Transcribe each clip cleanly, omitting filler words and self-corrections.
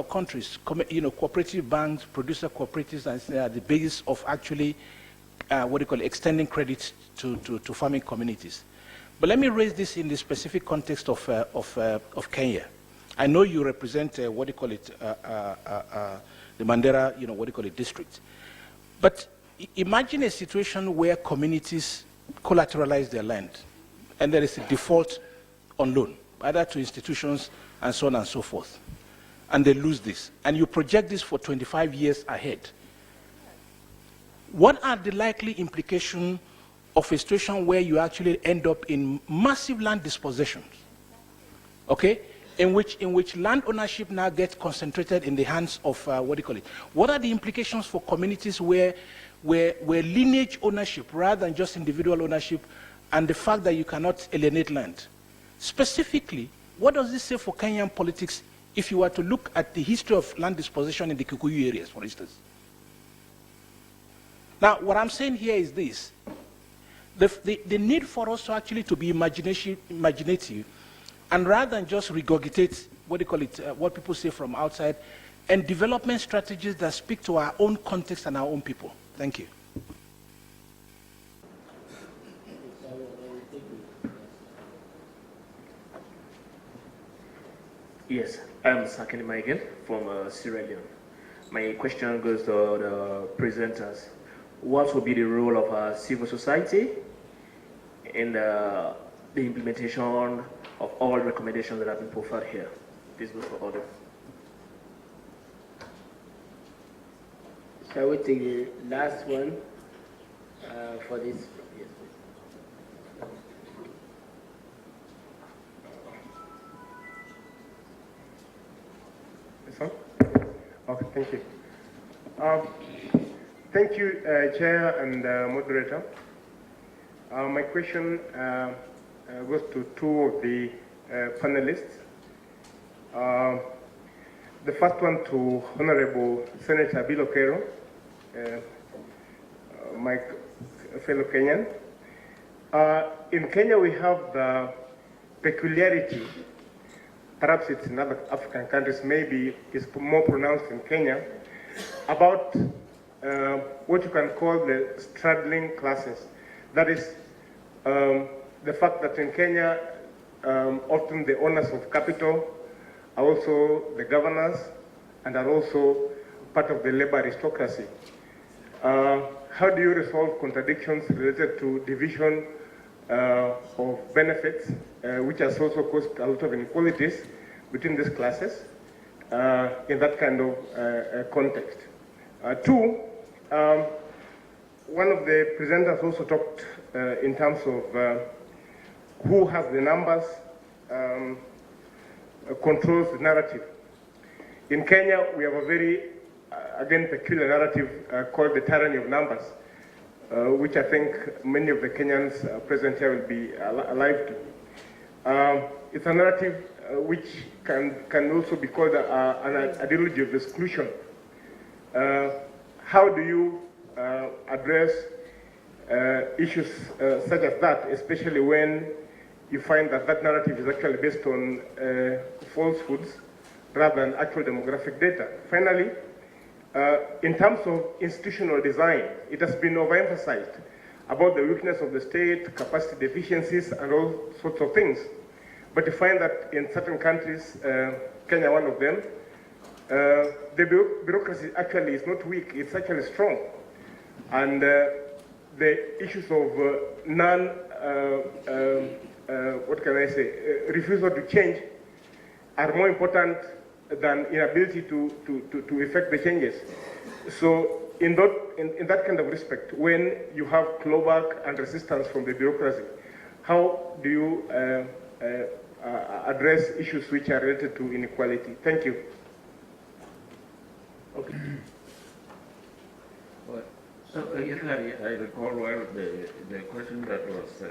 countries, cooperative banks, producer cooperatives, and they are the basis of actually, extending credit to farming communities. But let me raise this in the specific context of Kenya. I know you represent, the Mandera, district. But imagine a situation where communities collateralize their land, and there is a default on loan, either to institutions and so on and so forth, and they lose this. And you project this for 25 years ahead. What are the likely implications of a situation where you actually end up in massive land dispossessions, okay, in which land ownership now gets concentrated in the hands of, What are the implications for communities where lineage ownership, rather than just individual ownership, and the fact that you cannot alienate land? Specifically, what does this say for Kenyan politics if you were to look at the history of land disposition in the Kikuyu areas, for instance? Now, what I'm saying here is this. The need for us to actually to be imaginative, and rather than just regurgitate, what people say from outside, and development strategies that speak to our own context and our own people. Thank you. Yes, I'm Sakini Michael from Sierra Leone. My question goes to the presenters. What will be the role of civil society in the implementation of all recommendations that have been profiled here? This goes for order. Shall we take the last one for this? Yes, please. This one? Okay, thank you. Thank you, Chair and Moderator. My question goes to two of the panelists. The first one to Honorable Senator Bill Okero, my fellow Kenyan. In Kenya, we have the peculiarity, perhaps it's in other African countries, maybe it's more pronounced in Kenya, about what you can call the straddling classes. That is, the fact that in Kenya, often the owners of capital are also the governors and are also part of the labor aristocracy. How do you resolve contradictions related to division of benefits, which has also caused a lot of inequalities between these classes in that kind of context? Two, one of the presenters also talked in terms of who has the numbers, controls the narrative. In Kenya, we have a very, again, peculiar narrative called the tyranny of numbers, which I think many of the Kenyans present here will be alive to. It's a narrative which can also be called an ideology of exclusion. How do you address issues such as that, especially when you find that that narrative is actually based on falsehoods rather than actual demographic data? Finally, in terms of institutional design, it has been overemphasized about the weakness of the state, capacity deficiencies, and all sorts of things. But you find that in certain countries, Kenya one of them, the bureaucracy actually is not weak, it's actually strong. And the issues of refusal to change are more important than inability to effect the changes. So in that kind of respect, when you have clawback and resistance from the bureaucracy, how do you address issues which are related to inequality? Thank you. Okay. Well, so yes, I recall well the question that was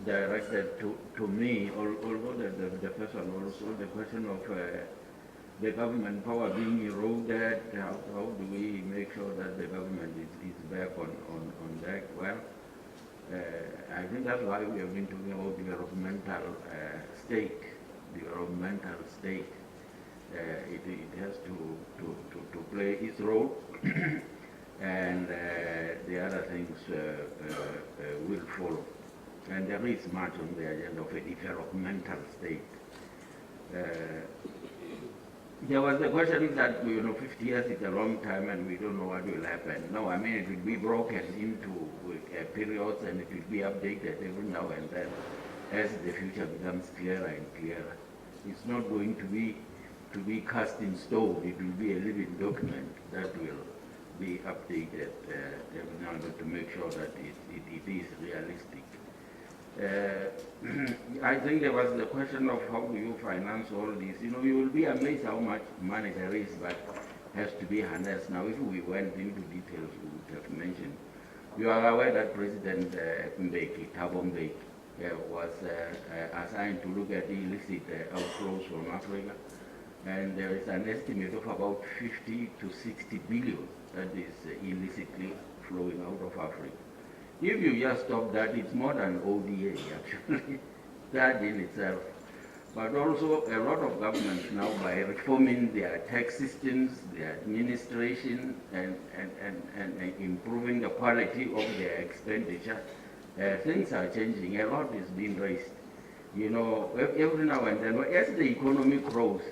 directed to me, although the first one also the question of the government power being eroded. How do we make sure that the government is back on that? Well, I think that's why we have been talking about developmental state. it has to play its role, and the other things will follow. And there is much on the agenda of a developmental state. There was the question that, 50 years is a long time and we don't know what will happen. No, I mean, it will be broken into periods and it will be updated every now and then as the future becomes clearer and clearer. It's not going to be cast in stone. It will be a living document that will be updated every now and then to make sure that it is realistic. I think there was the question of how do you finance all this. You will be amazed how much money there is, but has to be harnessed. Now, if we went into details, we would have mentioned. You are aware that President Thabo Mbeki was assigned to look at illicit outflows from Africa, and there is an estimate of about 50 to 60 billion that is illicitly flowing out of Africa. If you just stop that, it's more than ODA, actually, that in itself. But also a lot of governments now, by reforming their tax systems, their administration, and improving the quality of their expenditure, things are changing. A lot is being raised. Every now and then, as the economy grows,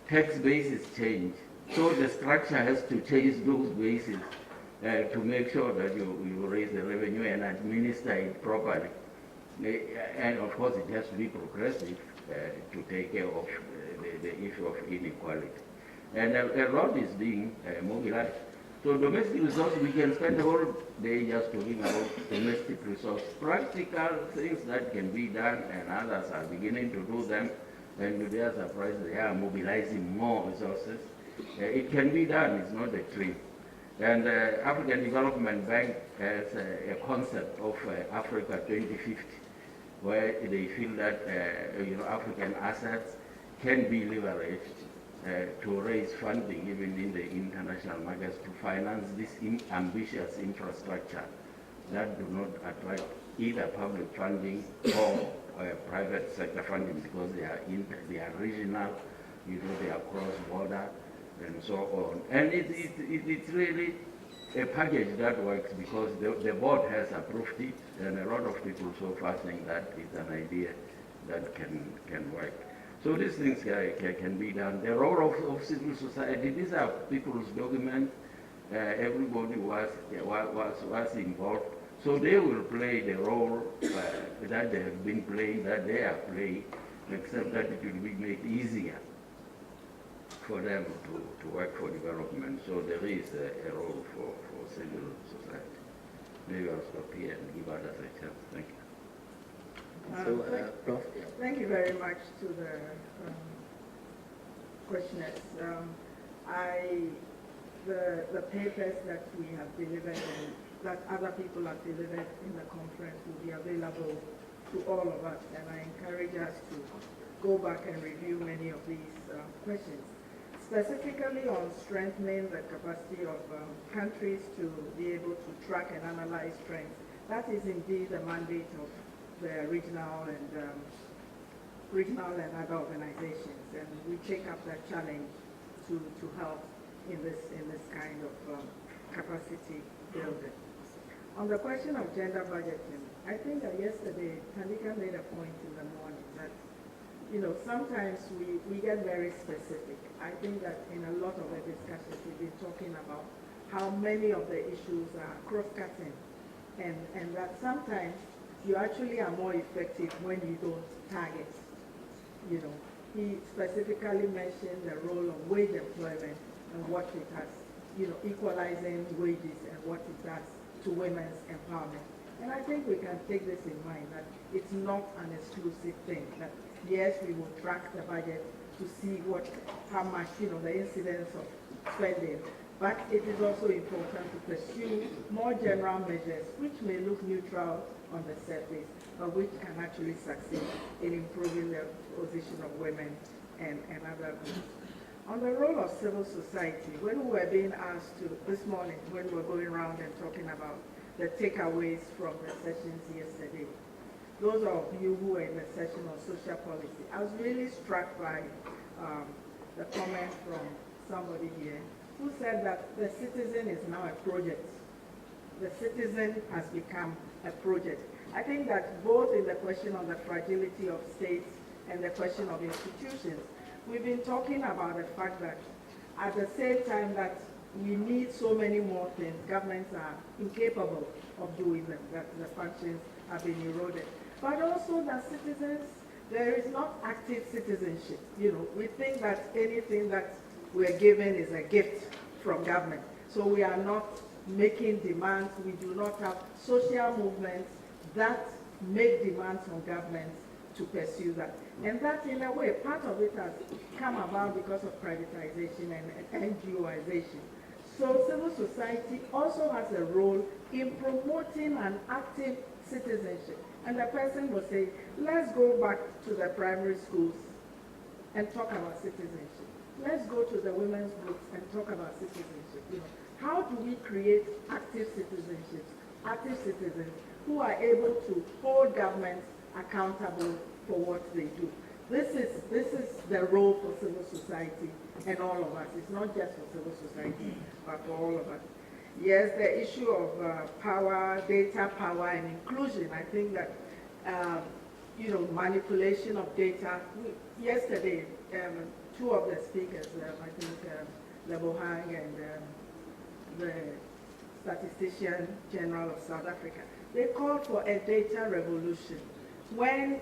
tax bases change. So the structure has to change those bases. To make sure that you raise the revenue and administer it properly. And of course it has to be progressive to take care of the issue of inequality. And a lot is being mobilized. So domestic resource, we can spend the whole day just talking about domestic resource. Practical things that can be done, and others are beginning to do them, and to their surprise they are mobilizing more resources. It can be done, it's not a dream. And the African Development Bank has a concept of Africa 2050, where they feel that African assets can be leveraged to raise funding even in the international markets to finance this ambitious infrastructure that do not attract either public funding or private sector funding, because they are regional, they are cross-border, and so on. And it's really a package that works because the board has approved it, and a lot of people so far think that it's an idea that can work. So these things can be done. The role of civil society, these are people's documents. Everybody was involved. So they will play the role that they have been playing, that they are playing, except that it will be made easier for them to work for development. So there is a role for civil society. Maybe I'll stop here and give others a chance. Thank you. So, Prof. Thank you very much to the questioners. The papers that we have delivered and that other people have delivered in the conference will be available to all of us, and I encourage us to go back and review many of these questions. Specifically on strengthening the capacity of countries to be able to track and analyze trends. That is indeed the mandate of the regional and other organizations, and we take up that challenge to help in this kind of capacity building. On the question of gender budgeting, I think that yesterday Tanika made a point in the morning that sometimes we get very specific. I think that in a lot of the discussions we've been talking about how many of the issues are cross-cutting, and that sometimes you actually are more effective when you don't target. He specifically mentioned the role of wage employment and what it has, equalizing wages and what it does to women's empowerment. And I think we can take this in mind, that it's not an exclusive thing, that yes, we will track the budget to see how much, the incidence of spending, but it is also important to pursue more general measures which may look neutral on the surface, but which can actually succeed in improving the position of women and other groups. On the role of civil society, when we were being asked to, this morning, when we were going around and talking about the takeaways from the sessions yesterday, those of you who were in the session on social policy, I was really struck by the comment comment from somebody here who said that the citizen is now a project. The citizen has become a project. I think that both in the question of the fragility of states and the question of institutions, we've been talking about the fact that at the same time that we need so many more things, governments are incapable of doing them, that the functions have been eroded. But also that citizens, there is not active citizenship. You know, we think that anything that we're given is a gift from government. So we are not making demands. We do not have social movements that make demands from governments to pursue that. And that, in a way, part of it has come about because of privatization and NGOization. So civil society also has a role in promoting an active citizenship. And the person will say, let's go back to the primary schools and talk about citizenship. Let's go to the women's groups and talk about citizenship. You know, how do we create active citizenship, active citizens who are able to hold governments accountable for what they do? This is the role for civil society and all of us. It's not just for civil society, but for all of us. Yes, the issue of power, data power, and inclusion. I think that you know, manipulation of data. Yesterday, two of the speakers, I think Lebohang and the Statistician General of South Africa, they called for a data revolution. When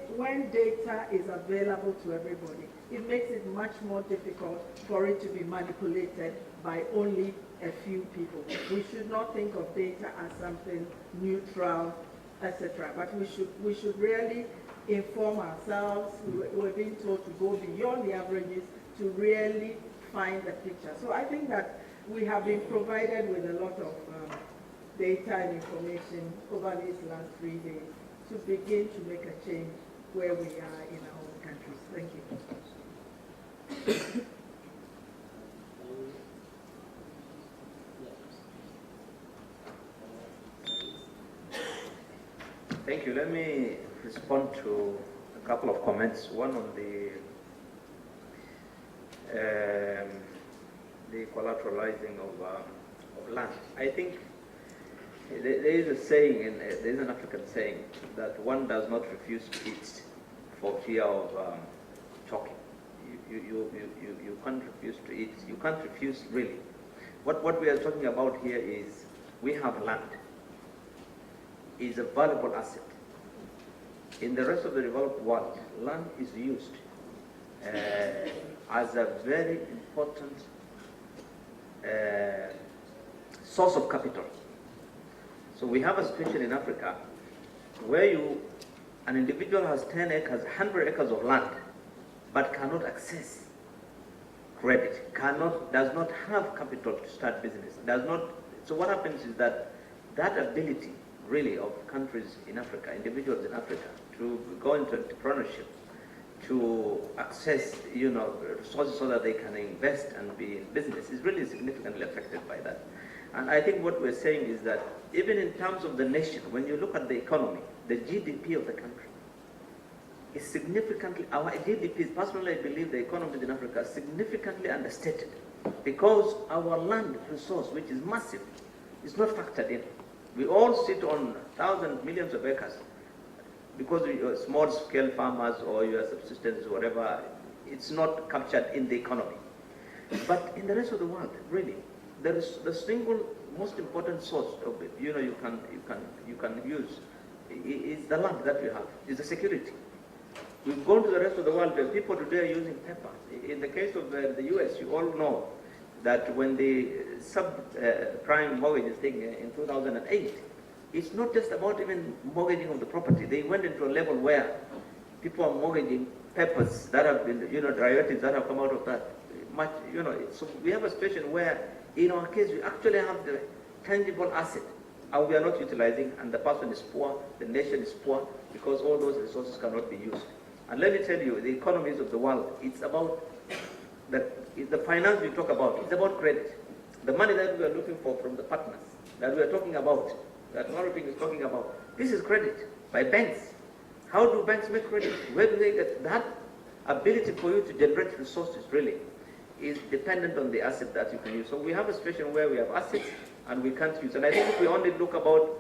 data is available to everybody, it makes it much more difficult for it to be manipulated by only a few people. We should not think of data as something neutral, etc. But we should really inform ourselves. We're being told to go beyond the averages to really find the picture. So I think that we have been provided with a lot of data and information over these last 3 days to begin to make a change where we are in our own countries. Thank you. Thank you. Let me respond to a couple of comments. One on the collateralizing of land. I think there is a saying, and there is an African saying, that one does not refuse to eat for fear of choking. You can't refuse to eat. You can't refuse, really. What we are talking about here is we have land. Is a valuable asset. In the rest of the developed world, land is used as a very important source of capital. So we have a situation in Africa where an individual has 10 acres, 100 acres of land, but cannot access credit, does not have capital to start business, so what happens is that ability really of countries in Africa, individuals in Africa, to go into entrepreneurship, to access, resources so that they can invest and be in business is really significantly affected by that. And I think what we're saying is that even in terms of the nation, when you look at the economy, the GDP of the country is significantly, our GDP, personally I believe the economies in Africa are significantly understated because our land resource, which is massive, is not factored in. We all sit on thousands, millions of acres because you're small-scale farmers or your subsistence, whatever, it's not captured in the economy. But in the rest of the world, really, there is the single most important source of it, you can use is the land that you have, is the security. We've gone to the rest of the world where people today are using paper. In the case of the US, you all know that when the subprime mortgage thing in 2008, it's not just about even mortgaging of the property. They went into a level where people are mortgaging papers that have been, derivatives that have come out of that. So we have a situation where, in our case, we actually have the tangible asset, and we are not utilizing, and the person is poor, the nation is poor, because all those resources cannot be used. And let me tell you, the economies of the world, it's about the finance we talk about, it's about credit. The money that we are looking for from the partners, that we are talking about, that Marvin is talking about, this is credit by banks. How do banks make credit? Where do they get that ability for you to generate resources, really? is dependent on the asset that you can use. So we have a situation where we have assets and we can't use. And I think if we only look about,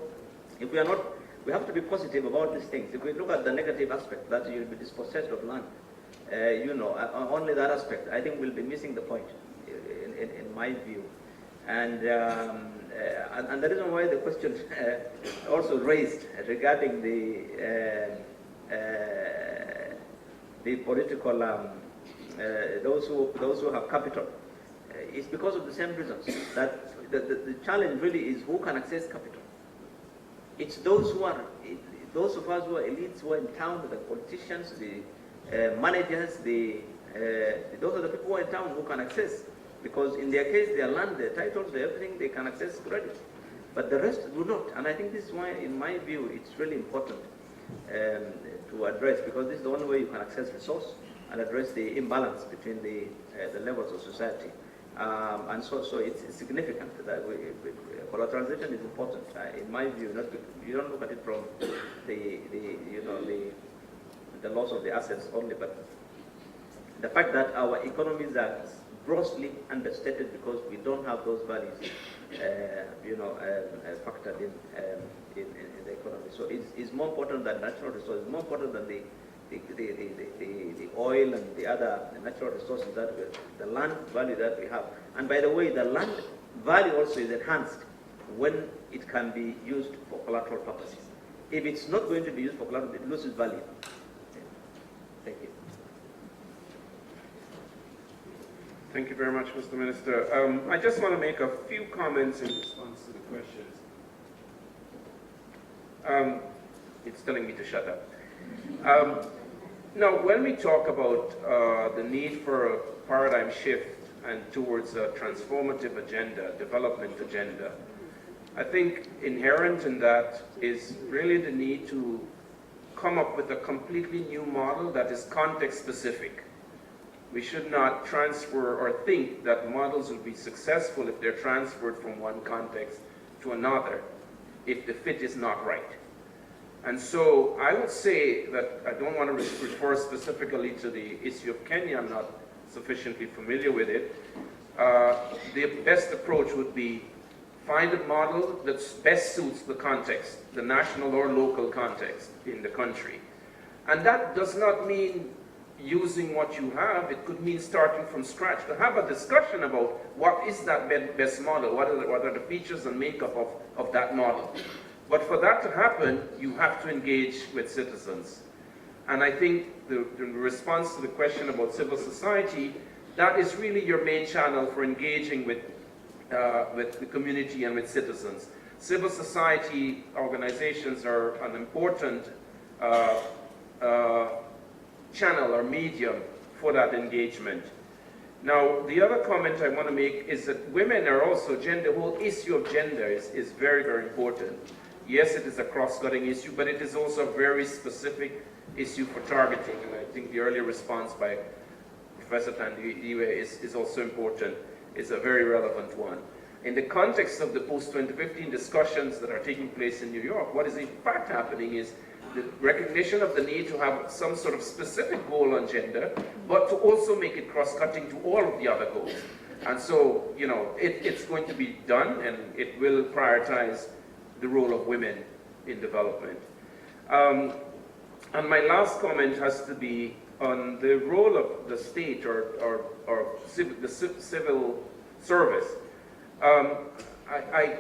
if we are not, we have to be positive about these things. If we look at the negative aspect, that you'll be dispossessed of land, only that aspect, I think we'll be missing the point, in my view. And the reason why the question also raised regarding the political, those who have capital, is because of the same reasons. That the challenge really is who can access capital. It's those of us who are elites, who are in town, the politicians, the managers, those are the people who are in town who can access. Because in their case, their land, their titles, everything, they can access credit. But the rest do not. And I think this is why, in my view, it's really important to address, because this is the only way you can access resource and address the imbalance between the levels of society. And so it's significant that collateralization is important. In my view, you don't look at it from the loss of the assets only, but the fact that our economies are grossly understated because we don't have those values, factored in the economy. So it's more important than natural resources, more important than the oil and the other natural resources that the land value that we have. And by the way, the land value also is enhanced when it can be used for collateral purposes. If it's not going to be used for collateral, it loses value. Thank you. Thank you very much, Mr. Minister. I just want to make a few comments in response to the questions. It's telling me to shut up. Now, when we talk about the need for a paradigm shift and towards a transformative agenda, development agenda, I think inherent in that is really the need to come up with a completely new model that is context-specific. We should not transfer or think that models will be successful if they're transferred from one context to another, if the fit is not right. And so I would say that I don't want to refer specifically to the issue of Kenya. I'm not sufficiently familiar with it. The best approach would be find a model that best suits the context, the national or local context in the country. And that does not mean using what you have. It could mean starting from scratch, to have a discussion about what is that best model, what are the features and makeup of that model. But for that to happen, you have to engage with citizens. And I think the response to the question about civil society, that is really your main channel for engaging with the community and with citizens. Civil society organizations are an important channel or medium for that engagement. Now, the other comment I want to make is that women are also, the whole issue of gender is very, very important. Yes, it is a cross-cutting issue, but it is also a very specific issue for targeting. And I think the earlier response by Professor Tandiwe is also important, is a very relevant one. In the context of the post-2015 discussions that are taking place in New York, what is in fact happening is the recognition of the need to have some sort of specific goal on gender, but to also make it cross-cutting to all of the other goals. And so, it's going to be done, and it will prioritize the role of women in development. And my last comment has to be on the role of the state or the civil service. I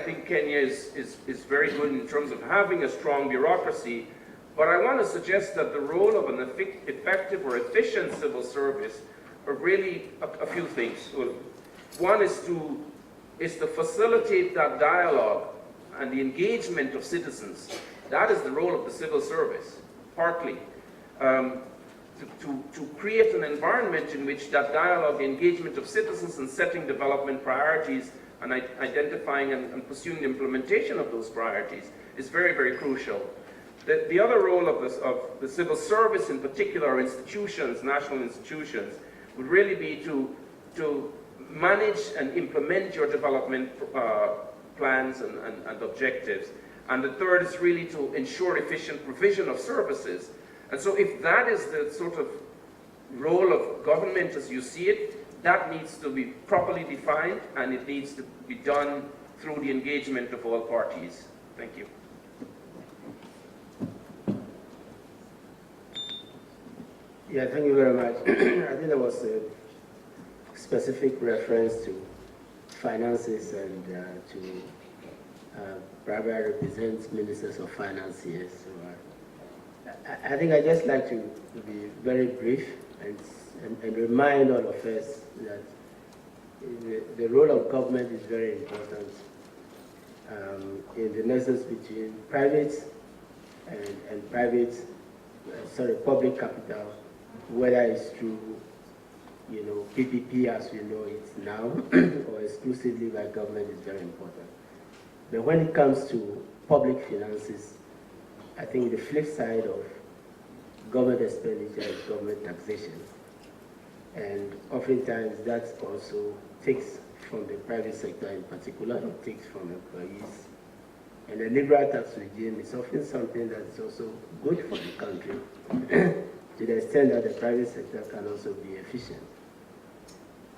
think Kenya is very good in terms of having a strong bureaucracy, but I want to suggest that the role of an effective or efficient civil service are really a few things. One is to facilitate that dialogue and the engagement of citizens. That is the role of the civil service, partly. To create an environment in which that dialogue, engagement of citizens and setting development priorities and identifying and pursuing the implementation of those priorities is very, very crucial. The other role of the civil service in particular, institutions, national institutions, would really be to manage and implement your development plans and objectives. And the third is really to ensure efficient provision of services. And so if that is the sort of role of government as you see it, that needs to be properly defined, and it needs to be done through the engagement of all parties. Thank you. Yeah, thank you very much. I think there was a specific reference to finances and to Barbara represents ministers of finance here. So I think I'd just like to be very brief and remind all of us that the role of government is very important in the nexus between private and public capital, whether it's through, PPP as we know it now, or exclusively by government is very important. But when it comes to public finances, I think the flip side of government expenditure is government taxation. And oftentimes that also takes from the private sector in particular, it takes from employees. And the liberal tax regime is often something that is also good for the country to the extent that the private sector can also be efficient.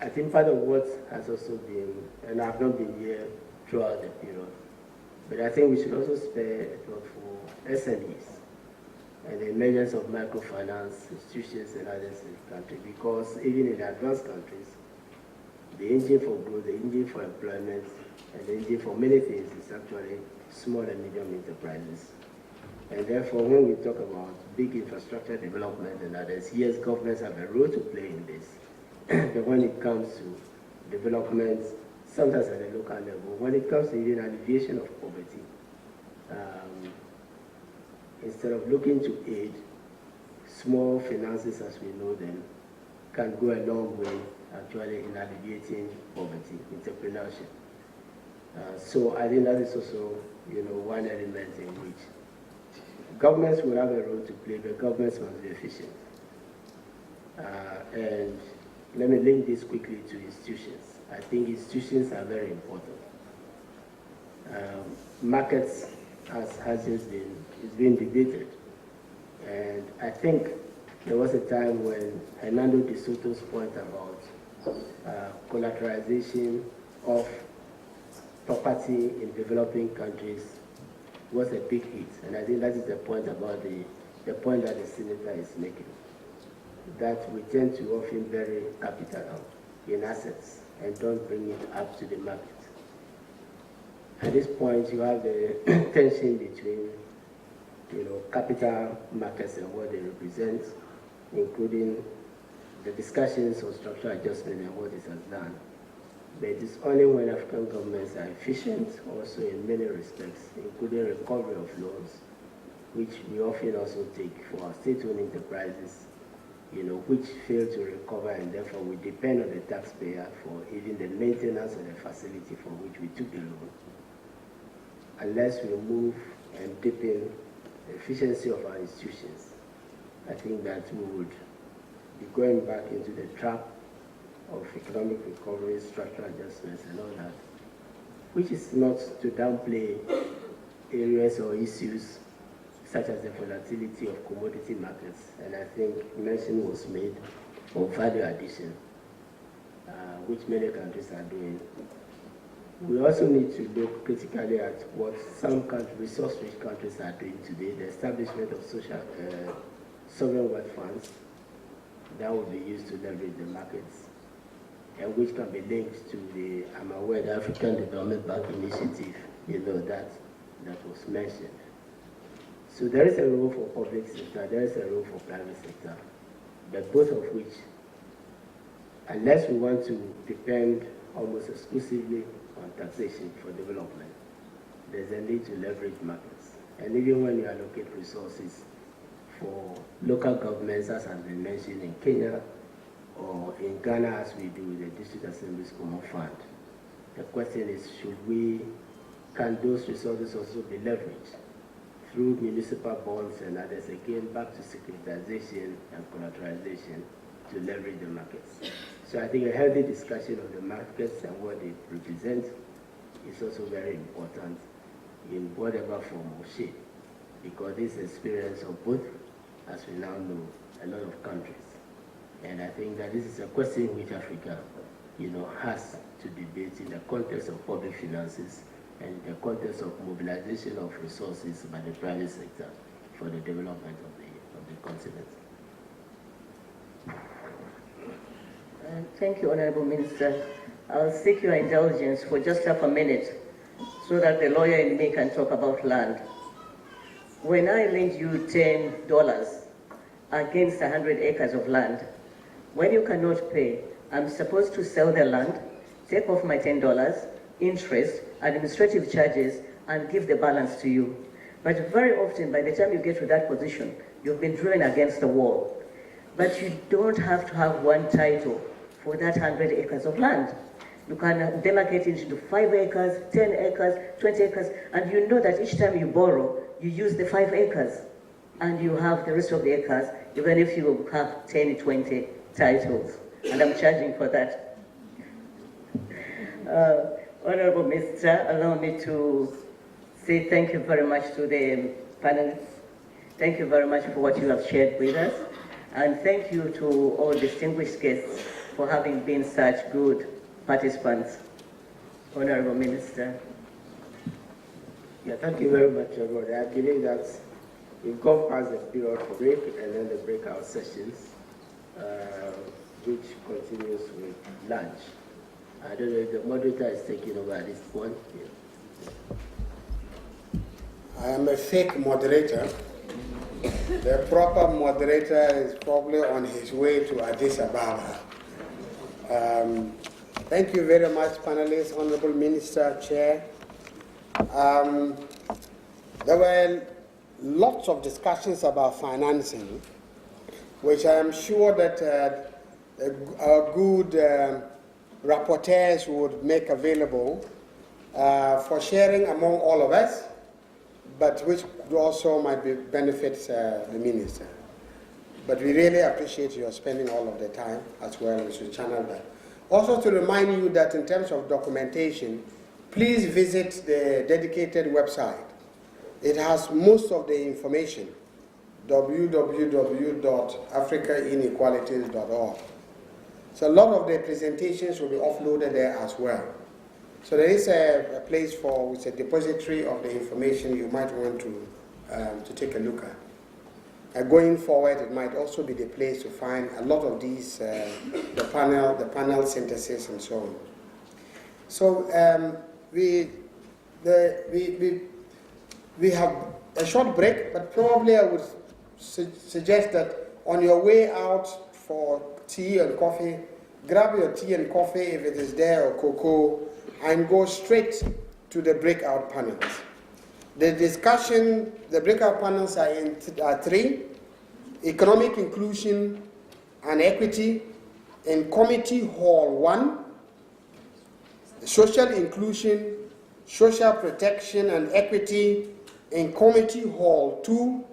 I think part of what has also been, and I've not been here throughout the period, but I think we should also spare a thought for SMEs and the emergence of microfinance institutions and others in the country, because even in advanced countries, the engine for growth, the engine for employment, and the engine for many things is actually small and medium enterprises. And therefore, when we talk about big infrastructure development and others, yes, governments have a role to play in this. But when it comes to development, sometimes at a local level, when it comes to even alleviation of poverty, instead of looking to aid, small finances as we know them can go a long way actually in alleviating poverty, entrepreneurship. So I think that is also, one element in which governments will have a role to play, but governments must be efficient. And let me link this quickly to institutions. I think institutions are very important. Markets, as has been, is being debated. And I think there was a time when Hernando de Soto's point about collateralization of property in developing countries was a big hit. And I think that is the point about the point that the senator is making, that we tend to often bury capital in assets and don't bring it up to the market. At this point, you have the tension between, capital markets and what they represent, including the discussions on structural adjustment and what it has done. But it is only when African governments are efficient, also in many respects, including recovery of loans, which we often also take for our state-owned enterprises, which fail to recover, and therefore we depend on the taxpayer for even the maintenance of the facility for which we took the loan. Unless we move and deepen the efficiency of our institutions, I think that we would be going back into the trap of economic recovery, structural adjustments, and all that, which is not to downplay areas or issues such as the volatility of commodity markets. And I think mention was made of value addition, which many countries are doing. We also need to look critically at what some resource-rich countries are doing today, the establishment of sovereign wealth funds that will be used to leverage the markets, and which can be linked to the, I'm aware, the African Development Bank Initiative, that was mentioned. So there is a role for public sector, there is a role for private sector, but both of which, unless we want to depend almost exclusively on taxation for development, there's a need to leverage markets. And even when you allocate resources for local governments, as has been mentioned in Kenya, or in Ghana as we do with the District Assembly's Common Fund, the question is, can those resources also be leveraged through municipal bonds and others, again back to securitization and collateralization to leverage the markets. So I think a healthy discussion of the markets and what they represent is also very important in whatever form or shape, because this experience of both, as we now know, a lot of countries. And I think that this is a question which Africa, has to debate in the context of public finances and in the context of mobilization of resources by the private sector for the development of the continent. Thank you, Honorable Minister. I'll seek your indulgence for just half a minute so that the lawyer in me can talk about land. When I lend you $10 against 100 acres of land, when you cannot pay, I'm supposed to sell the land, take off my $10, interest, administrative charges, and give the balance to you. But very often, by the time you get to that position, you've been driven against the wall. But you don't have to have one title for that 100 acres of land. You can demarcate it into 5 acres, 10 acres, 20 acres, and you know that each time you borrow, you use the 5 acres, and you have the rest of the acres, even if you have 10, 20 titles, and I'm charging for that. Honorable Minister, allow me to say thank you very much to the panelists. Thank you very much for what you have shared with us, and thank you to all distinguished guests for having been such good participants. Honorable Minister. Yeah, thank you very much, everybody. I believe that we've gone past the period for break and then the breakout sessions, which continues with lunch. I don't know if the moderator is taking over at this point. Yeah. I am a fake moderator. The proper moderator is probably on his way to Addis Ababa. Thank you very much, panelists, Honorable Minister, Chair. There were lots of discussions about financing, which I am sure that our good rapporteurs would make available for sharing among all of us, but which also might benefit the Minister. But we really appreciate your spending all of the time as well. We should channel that. Also to remind you that in terms of documentation, please visit the dedicated website. It has most of the information, www.africainequalities.org. So a lot of the presentations will be offloaded there as well. So there is a place for, it's a depository of the information you might want to take a look at. Going forward, it might also be the place to find a lot of these, the panel synthesis and so on. So we have a short break, but probably I would suggest that on your way out for tea and coffee, grab your tea and coffee if it is there, or cocoa, and go straight to the breakout panels. The breakout panels are 3: economic inclusion and equity in Committee Hall 1, social inclusion, social protection and equity in Committee Hall 2,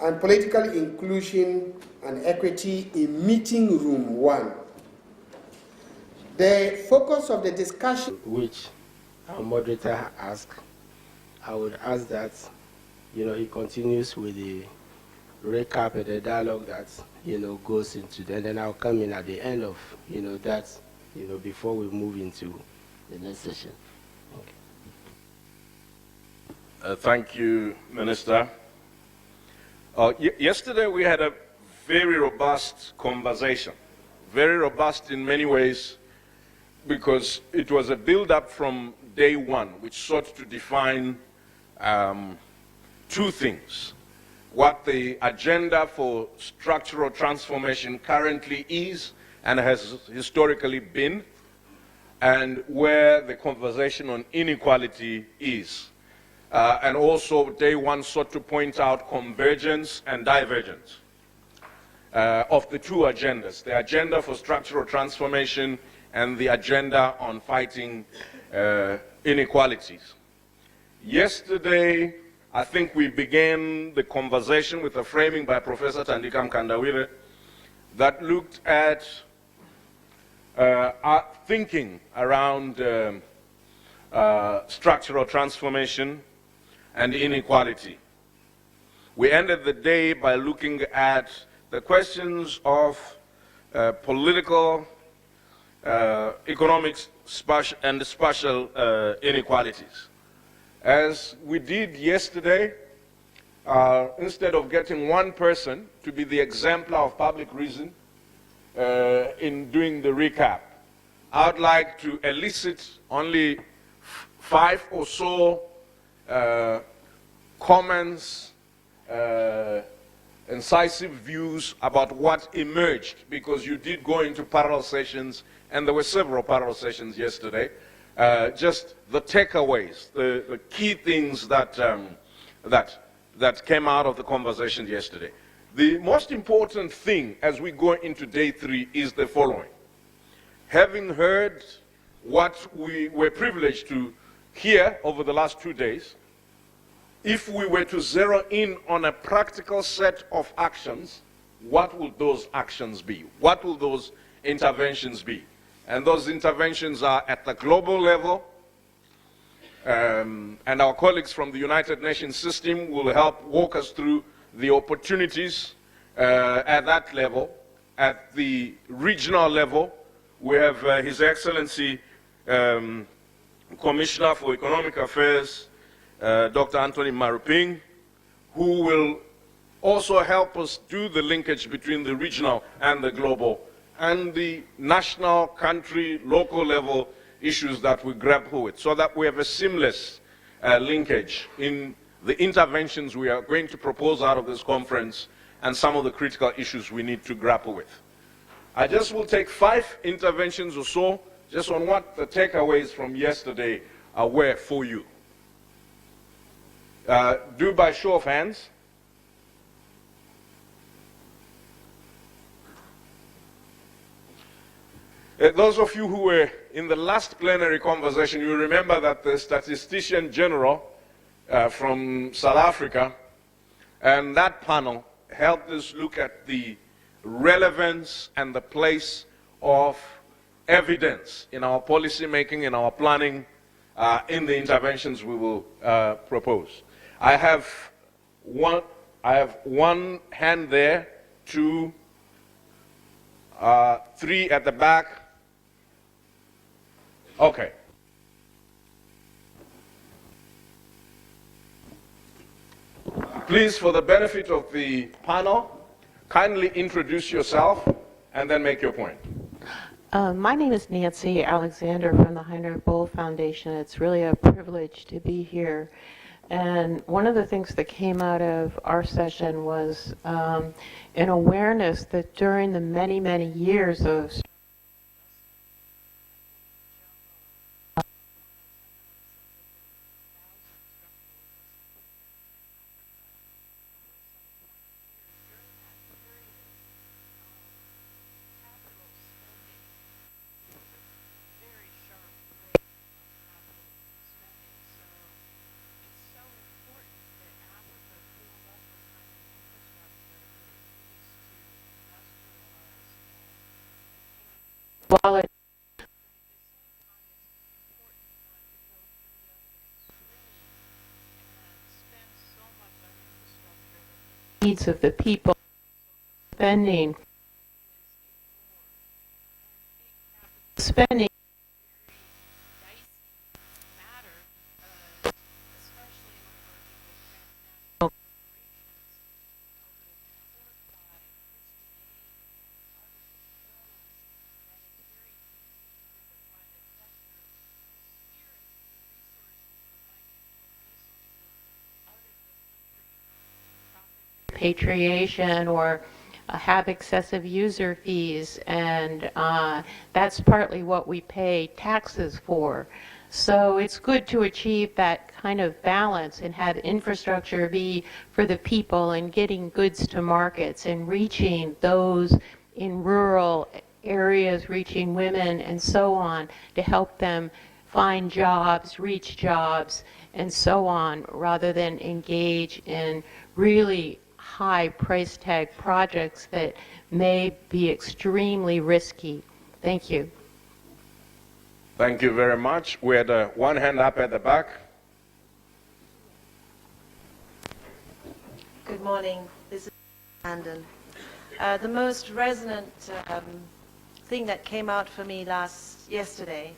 and political inclusion and equity in Meeting Room 1. The focus of the discussion, which our moderator asked, I would ask that he continues with the recap and the dialogue that goes into that, and then I'll come in at the end of that before we move into the next session. Thank you, Minister. Yesterday we had a very robust conversation, very robust in many ways, because it was a build-up from day one, which sought to define 2 things: what the agenda for structural transformation currently is and has historically been, and where the conversation on inequality is. And also, day one sought to point out convergence and divergence of the 2 agendas: the agenda for structural transformation and the agenda on fighting inequalities. Yesterday, I think we began the conversation with a framing by Professor Tandika Mkandawire that looked at our thinking around structural transformation and inequality. We ended the day by looking at the questions of political, economic, and spatial inequalities. As we did yesterday, instead of getting one person to be the exemplar of public reason in doing the recap, I would like to elicit only 5 or so comments, incisive views about what emerged, because you did go into parallel sessions, and there were several parallel sessions yesterday. Just the takeaways, the key things that, that came out of the conversation yesterday. The most important thing as we go into day 3 is the following. Having heard what we were privileged to hear over the last 2 days, if we were to zero in on a practical set of actions, what will those actions be? What will those interventions be? And those interventions are at the global level, and our colleagues from the United Nations system will help walk us through the opportunities at that level. At the regional level, we have His Excellency Commissioner for Economic Affairs, Dr. Anthony Maruping, who will also help us do the linkage between the regional and the global and the national, country, local level issues that we grapple with, so that we have a seamless linkage in the interventions we are going to propose out of this conference and some of the critical issues we need to grapple with. I just will take 5 interventions or so, just on what the takeaways from yesterday were for you. Do by show of hands. Those of you who were in the last plenary conversation, you remember that the Statistician General from South Africa and that panel helped us look at the relevance and the place of evidence in our policy making, in our planning, in the interventions we will propose. I have one hand there, 2, 3 at the back. Okay. Please, for the benefit of the panel, kindly introduce yourself and then make your point. My name is Nancy Alexander from the Heinrich Boll Foundation. It's really a privilege to be here. And one of the things that came out of our session was an awareness that during the many, many years of while it needs of the people spending repatriation or have excessive user fees, and that's partly what we pay taxes for. So it's good to achieve that kind of balance and have infrastructure be for the people and getting goods to markets and reaching those in rural areas, reaching women and so on, to help them find jobs, reach jobs, and so on, rather than engage in really high price tag projects that may be extremely risky. Thank you. Thank you very much. We had one hand up at the back. Good morning. This is Brandon. The most resonant thing that came out for me yesterday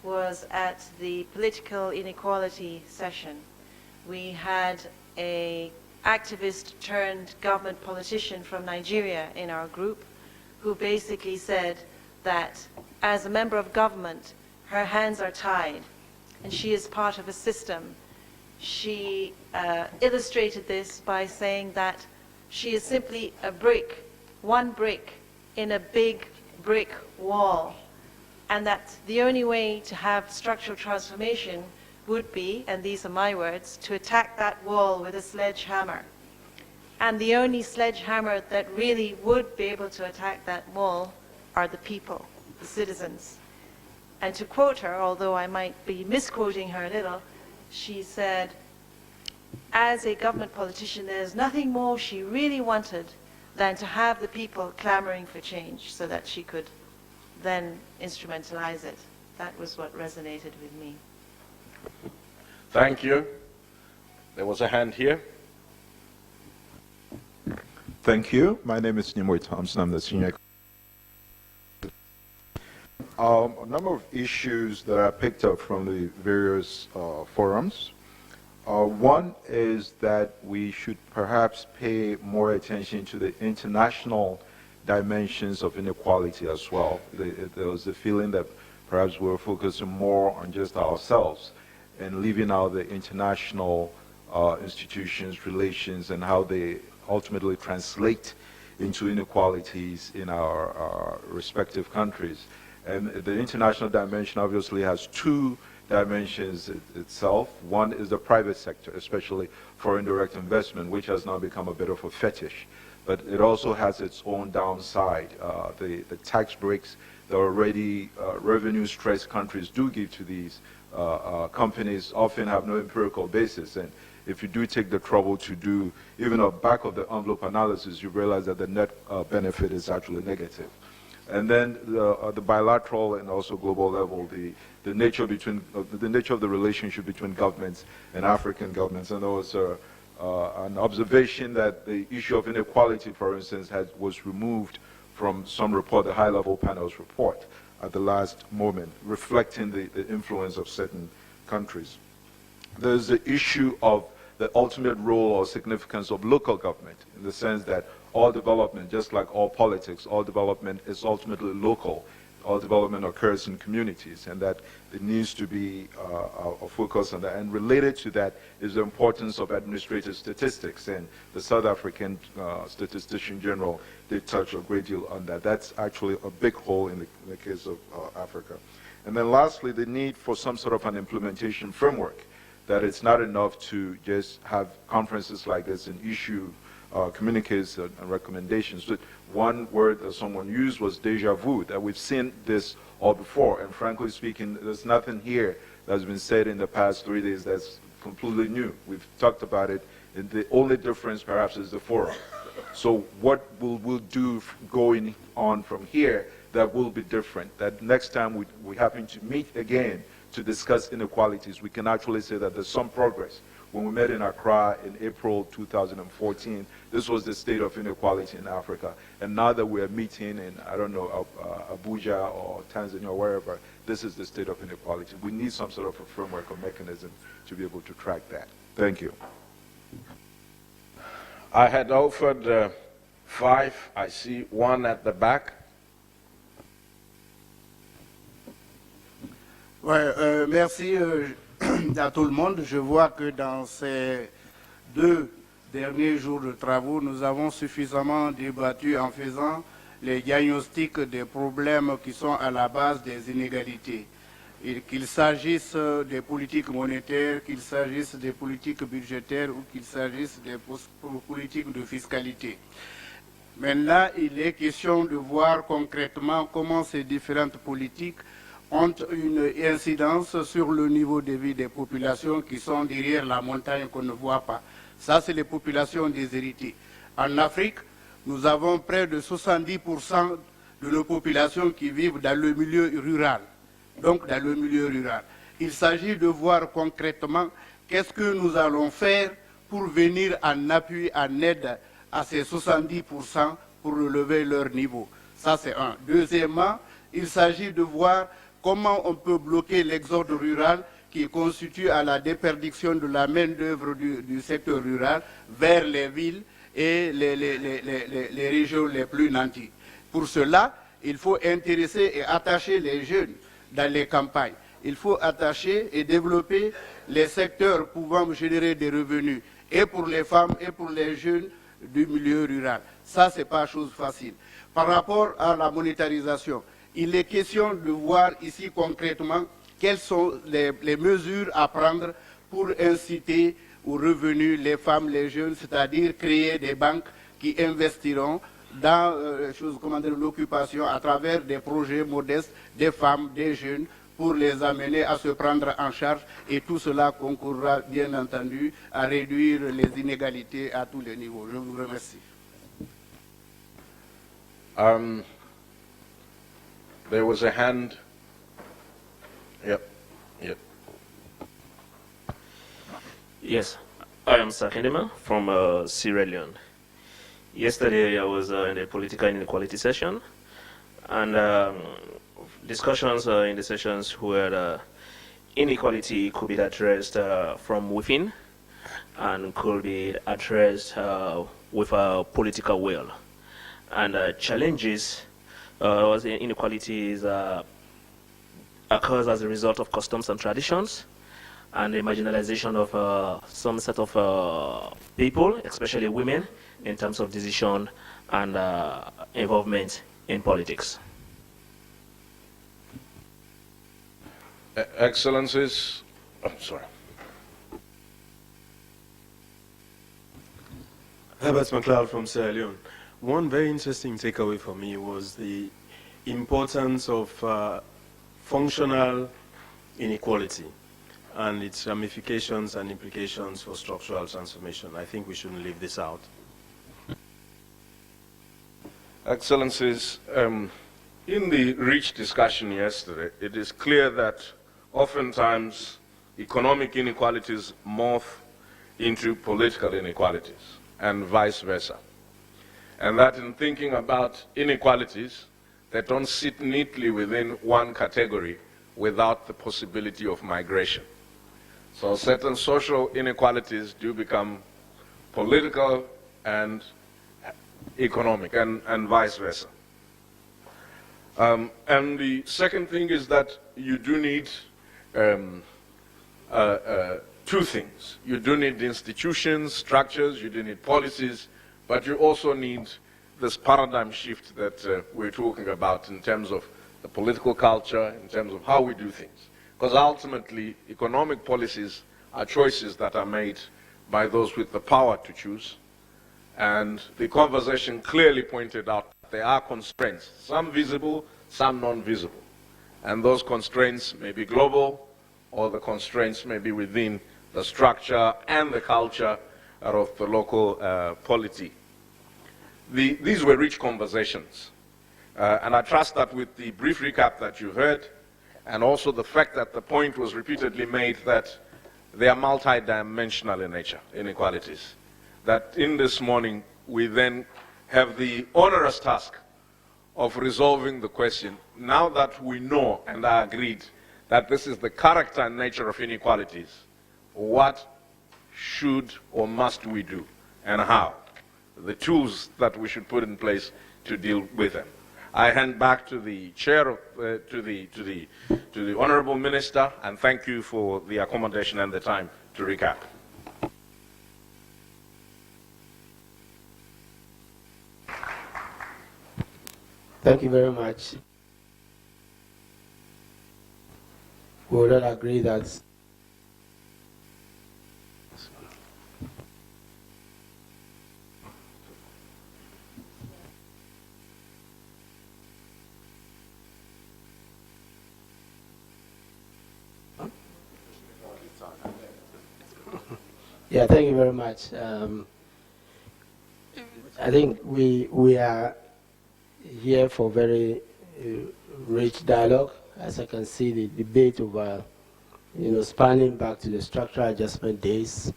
was at the political inequality session. We had a activist turned government politician from Nigeria in our group who basically said that as a member of government, her hands are tied and she is part of a system. She illustrated this by saying that she is simply a brick, one brick in a big brick wall, and that the only way to have structural transformation would be, and these are my words, to attack that wall with a sledgehammer. And the only sledgehammer that really would be able to attack that wall are the people, the citizens. And to quote her, although I might be misquoting her a little, she said, as a government politician, there's nothing more she really wanted than to have the people clamoring for change so that she could then instrumentalize it. That was what resonated with me. Thank you. There was a hand here. Thank you. My name is Nimoy Thompson. I'm the senior. A number of issues that I picked up from the various forums. One is that we should perhaps pay more attention to the international dimensions of inequality as well. There was the feeling that perhaps we're focusing more on just ourselves and leaving out the international institutions, relations, and how they ultimately translate into inequalities in our respective countries. And the international dimension obviously has two dimensions itself. One is the private sector, especially foreign direct investment, which has now become a bit of a fetish. But it also has its own downside. The tax breaks that already revenue-stressed countries do give to these companies often have no empirical basis. And if you do take the trouble to do even a back-of-the-envelope analysis, you realize that the net benefit is actually negative. And then the bilateral and also global level, the nature of the relationship between governments and African governments. And there was an observation that the issue of inequality, for instance, was removed from some report, the high-level panel's report, at the last moment, reflecting the influence of certain countries. There's the issue of the ultimate role or significance of local government, in the sense that all development, just like all politics, all development is ultimately local. All development occurs in communities, and that it needs to be a focus on that. And related to that is the importance of administrative statistics, and the South African statistician general did touch a great deal on that. That's actually a big hole in the case of Africa. And then lastly, the need for some sort of an implementation framework, that it's not enough to just have conferences like this and issue communiques and recommendations. But one word that someone used was deja vu, that we've seen this all before. And frankly speaking, there's nothing here that's been said in the past 3 days that's completely new. We've talked about it, and the only difference perhaps is the forum. So what we'll do going on from here that will be different, that next time we happen to meet again to discuss inequalities, we can actually say that there's some progress. When we met in Accra in April 2014, this was the state of inequality in Africa. And now that we're meeting in, I don't know, Abuja or Tanzania or wherever, this is the state of inequality. We need some sort of a framework or mechanism to be able to track that. Thank you. I had offered 5. I see one at the back. Ouais, merci à tout le monde. Je vois que dans ces 2 derniers jours de travaux, nous avons suffisamment débattu en faisant les diagnostics des problèmes qui sont à la base des inégalités. Qu'il s'agisse des politiques monétaires, qu'il s'agisse des politiques budgétaires ou qu'il s'agisse des politiques de fiscalité. Maintenant, il est question de voir concrètement comment ces différentes politiques ont une incidence sur le niveau de vie des populations qui sont derrière la montagne qu'on ne voit pas. Ça, c'est les populations déshéritées. En Afrique, nous avons près de 70% de nos populations qui vivent dans le milieu rural. Donc, dans le milieu rural. Il s'agit de voir concrètement qu'est-ce que nous allons faire pour venir en appui, en aide à ces 70% pour relever leur niveau. Ça, c'est un. Deuxièmement, il s'agit de voir comment on peut bloquer l'exode rural qui constitue à la déperdition de la main-d'œuvre du secteur rural vers les villes et les régions les plus nantis. Pour cela, il faut intéresser et attacher les jeunes dans les campagnes. Il faut attacher et développer les secteurs pouvant générer des revenus, et pour les femmes et pour les jeunes du milieu rural. Ça, ce n'est pas chose facile. Par rapport à la monétarisation, il est question de voir ici concrètement quelles sont les mesures à prendre pour inciter aux revenus les femmes, les jeunes, c'est-à-dire créer des banques qui investiront dans l'occupation à travers des projets modestes des femmes, des jeunes, pour les amener à se prendre en charge, et tout cela concourra bien entendu à réduire les inégalités à tous les niveaux. Je vous remercie. There was a hand. Yep. Yes, I am Sakindima from Sierra Leone. Yesterday I was in the political inequality session, and discussions in the sessions where inequality could be addressed from within and could be addressed with a political will. And challenges, inequalities occurs as a result of customs and traditions and the marginalization of some set of people, especially women, in terms of decision and involvement in politics. Excellencies, I'm sorry. Herbert McLeod from Sierra Leone. One very interesting takeaway for me was the importance of functional inequality and its ramifications and implications for structural transformation. I think we shouldn't leave this out. Excellencies, in the rich discussion yesterday, it is clear that oftentimes economic inequalities morph into political inequalities and vice versa. And that in thinking about inequalities that don't sit neatly within one category without the possibility of migration. So certain social inequalities do become political and economic and vice versa. And the second thing is that you do need two things. You do need institutions, structures, you do need policies, but you also need this paradigm shift that we're talking about in terms of the political culture, in terms of how we do things. Because ultimately, economic policies are choices that are made by those with the power to choose. And the conversation clearly pointed out that there are constraints, some visible, some non-visible. And those constraints may be global, or the constraints may be within the structure and the culture of the local polity. These were rich conversations. And I trust that with the brief recap that you heard, and also the fact that the point was repeatedly made that they are multidimensional in nature, inequalities, that in this morning we then have the onerous task of resolving the question, now that we know and are agreed that this is the character and nature of inequalities, what should or must we do, and how? The tools that we should put in place to deal with them. I hand back to the chair, to the Honorable Minister, and thank you for the accommodation and the time to recap. Thank you very much. We would all agree that yeah, thank you very much. I think we are here for very rich dialogue. As I can see, the debate over, spanning back to the structural adjustment days,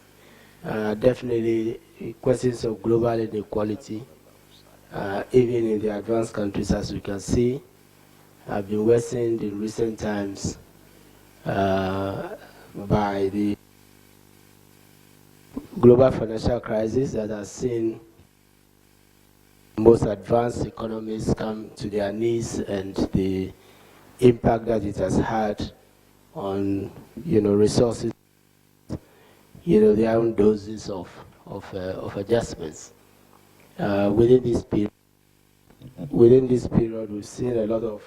definitely questions of global inequality, even in the advanced countries, as we can see, have been worsened in recent times by the global financial crisis that has seen most advanced economies come to their knees, and the impact that it has had on, resources, their own doses of adjustments. Within this period, we've seen a lot of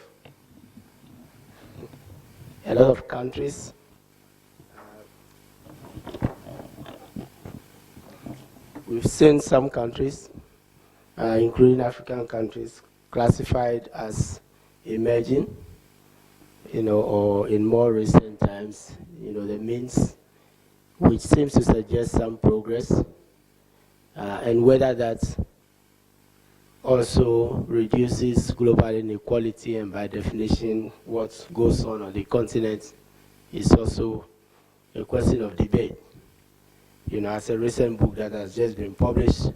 countries we've seen some countries, including African countries, classified as emerging, or in more recent times, the means, which seems to suggest some progress, and whether that also reduces global inequality, and by definition, what goes on the continent is also a question of debate. As a recent book that has just been published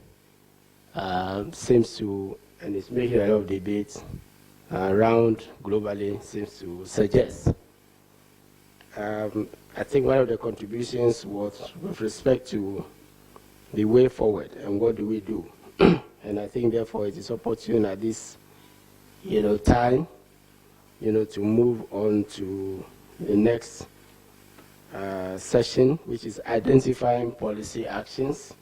seems to, and it's making a lot of debates around globally, seems to suggest. I think one of the contributions was with respect to the way forward and what do we do. And I think, therefore, it is opportune at this, time, to move on to the next session, which is identifying policy actions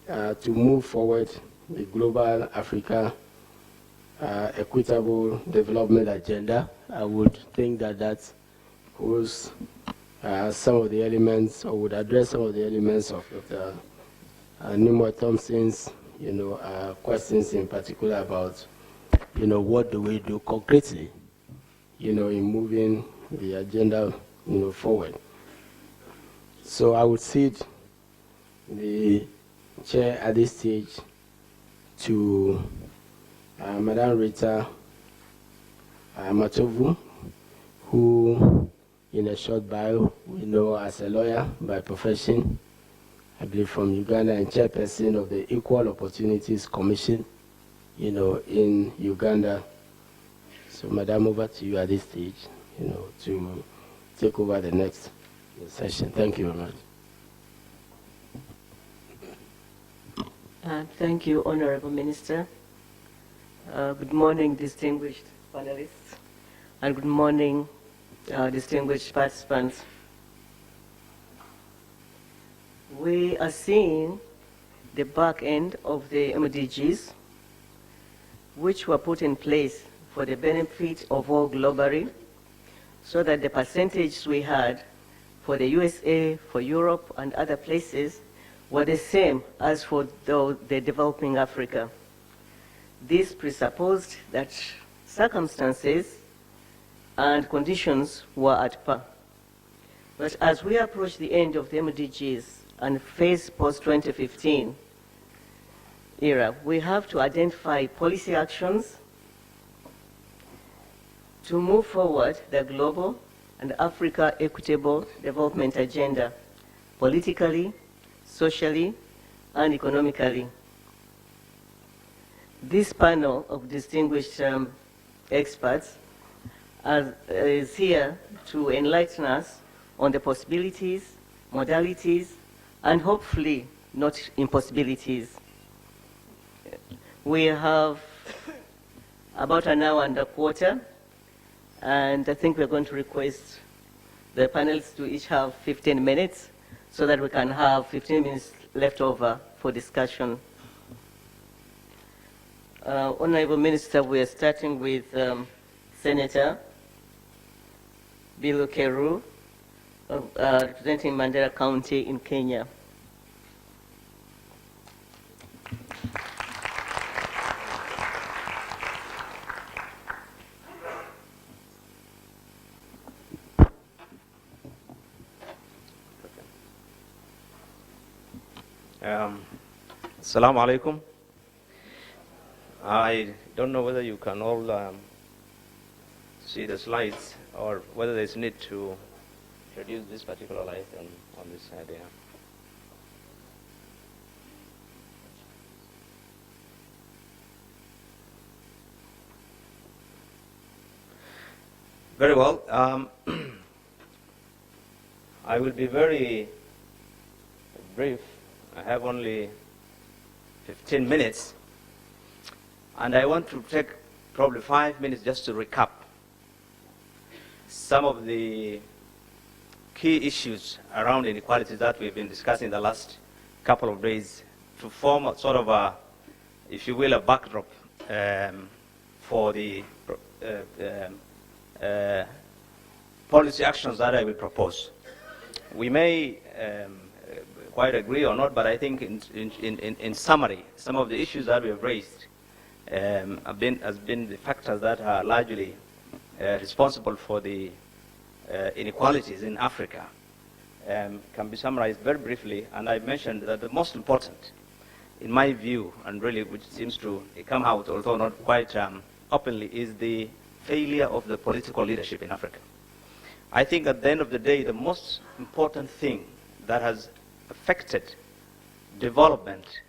to move forward the Global Africa Equitable Development Agenda. I would think that was some of the elements, or would address some of the elements of Dr. Nimue Thompson's, questions in particular about, what do we do concretely, in moving the agenda, forward. So I would cede the chair at this stage to Madam Rita Matovu, who, in a short bio, we know as a lawyer by profession, I believe from Uganda, and chairperson of the Equal Opportunities Commission, in Uganda. So, Madam, over to you at this stage, to take over the next session. Thank you very much. Thank you, Honorable Minister. Good morning, distinguished panelists, and good morning, distinguished participants. We are seeing the back end of the MDGs, which were put in place for the benefit of all globally, so that the percentage we had for the USA, for Europe, and other places were the same as for the developing Africa. This presupposed that circumstances and conditions were at par. But as we approach the end of the MDGs and face post-2015 era, we have to identify policy actions to move forward the global and Africa equitable development agenda, politically, socially, and economically. This panel of distinguished experts is here to enlighten us on the possibilities, modalities, and hopefully not impossibilities. We have about an hour and a quarter, and I think we're going to request the panelists to each have 15 minutes so that we can have 15 minutes left over for discussion. Honorable Minister, we are starting with Senator Bill Keru, representing Mandera County in Kenya. Assalamu alaikum. I don't know whether you can all see the slides or whether there's need to reduce this particular light on this side here. Very well. I will be very brief. I have only 15 minutes, and I want to take probably 5 minutes just to recap some of the key issues around inequalities that we've been discussing the last couple of days, to form a sort of a, if you will, a backdrop for the policy actions that I will propose. We may quite agree or not, but I think in summary, some of the issues that we have raised has been the factors that are largely responsible for the inequalities in Africa, can be summarized very briefly. And I mentioned that the most important, in my view, and really which seems to come out, although not quite openly, is the failure of the political leadership in Africa. I think at the end of the day, the most important thing that has affected development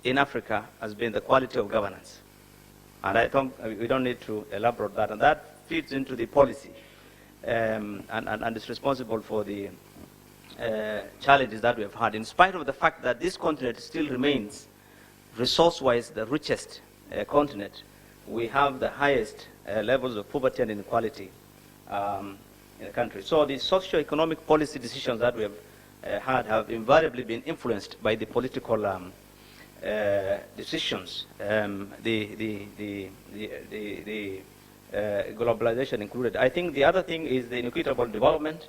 in Africa has been the quality of governance. And we don't need to elaborate that. And that feeds into the policy and is responsible for the challenges that we have had, in spite of the fact that this continent still remains, resource-wise, the richest continent. We have the highest levels of poverty and inequality in the country. So the socio-economic policy decisions that we have had have invariably been influenced by the political decisions, globalization included. I think the other thing is the inequitable development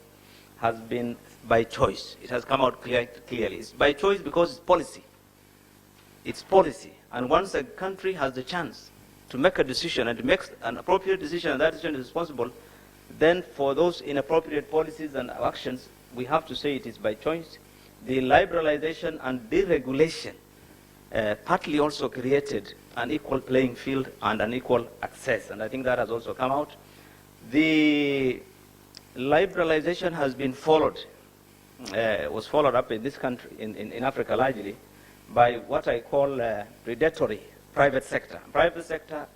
has been by choice. It has come out clearly. It's by choice because it's policy. It's policy. And once a country has the chance to make a decision and to make an appropriate decision, and that decision is responsible, then for those inappropriate policies and actions, we have to say it is by choice. The liberalization and deregulation partly also created an equal playing field and an equal access, and I think that has also come out. The liberalization has been followed, was followed up in this country, in Africa largely, by what I call predatory private sector. Private sector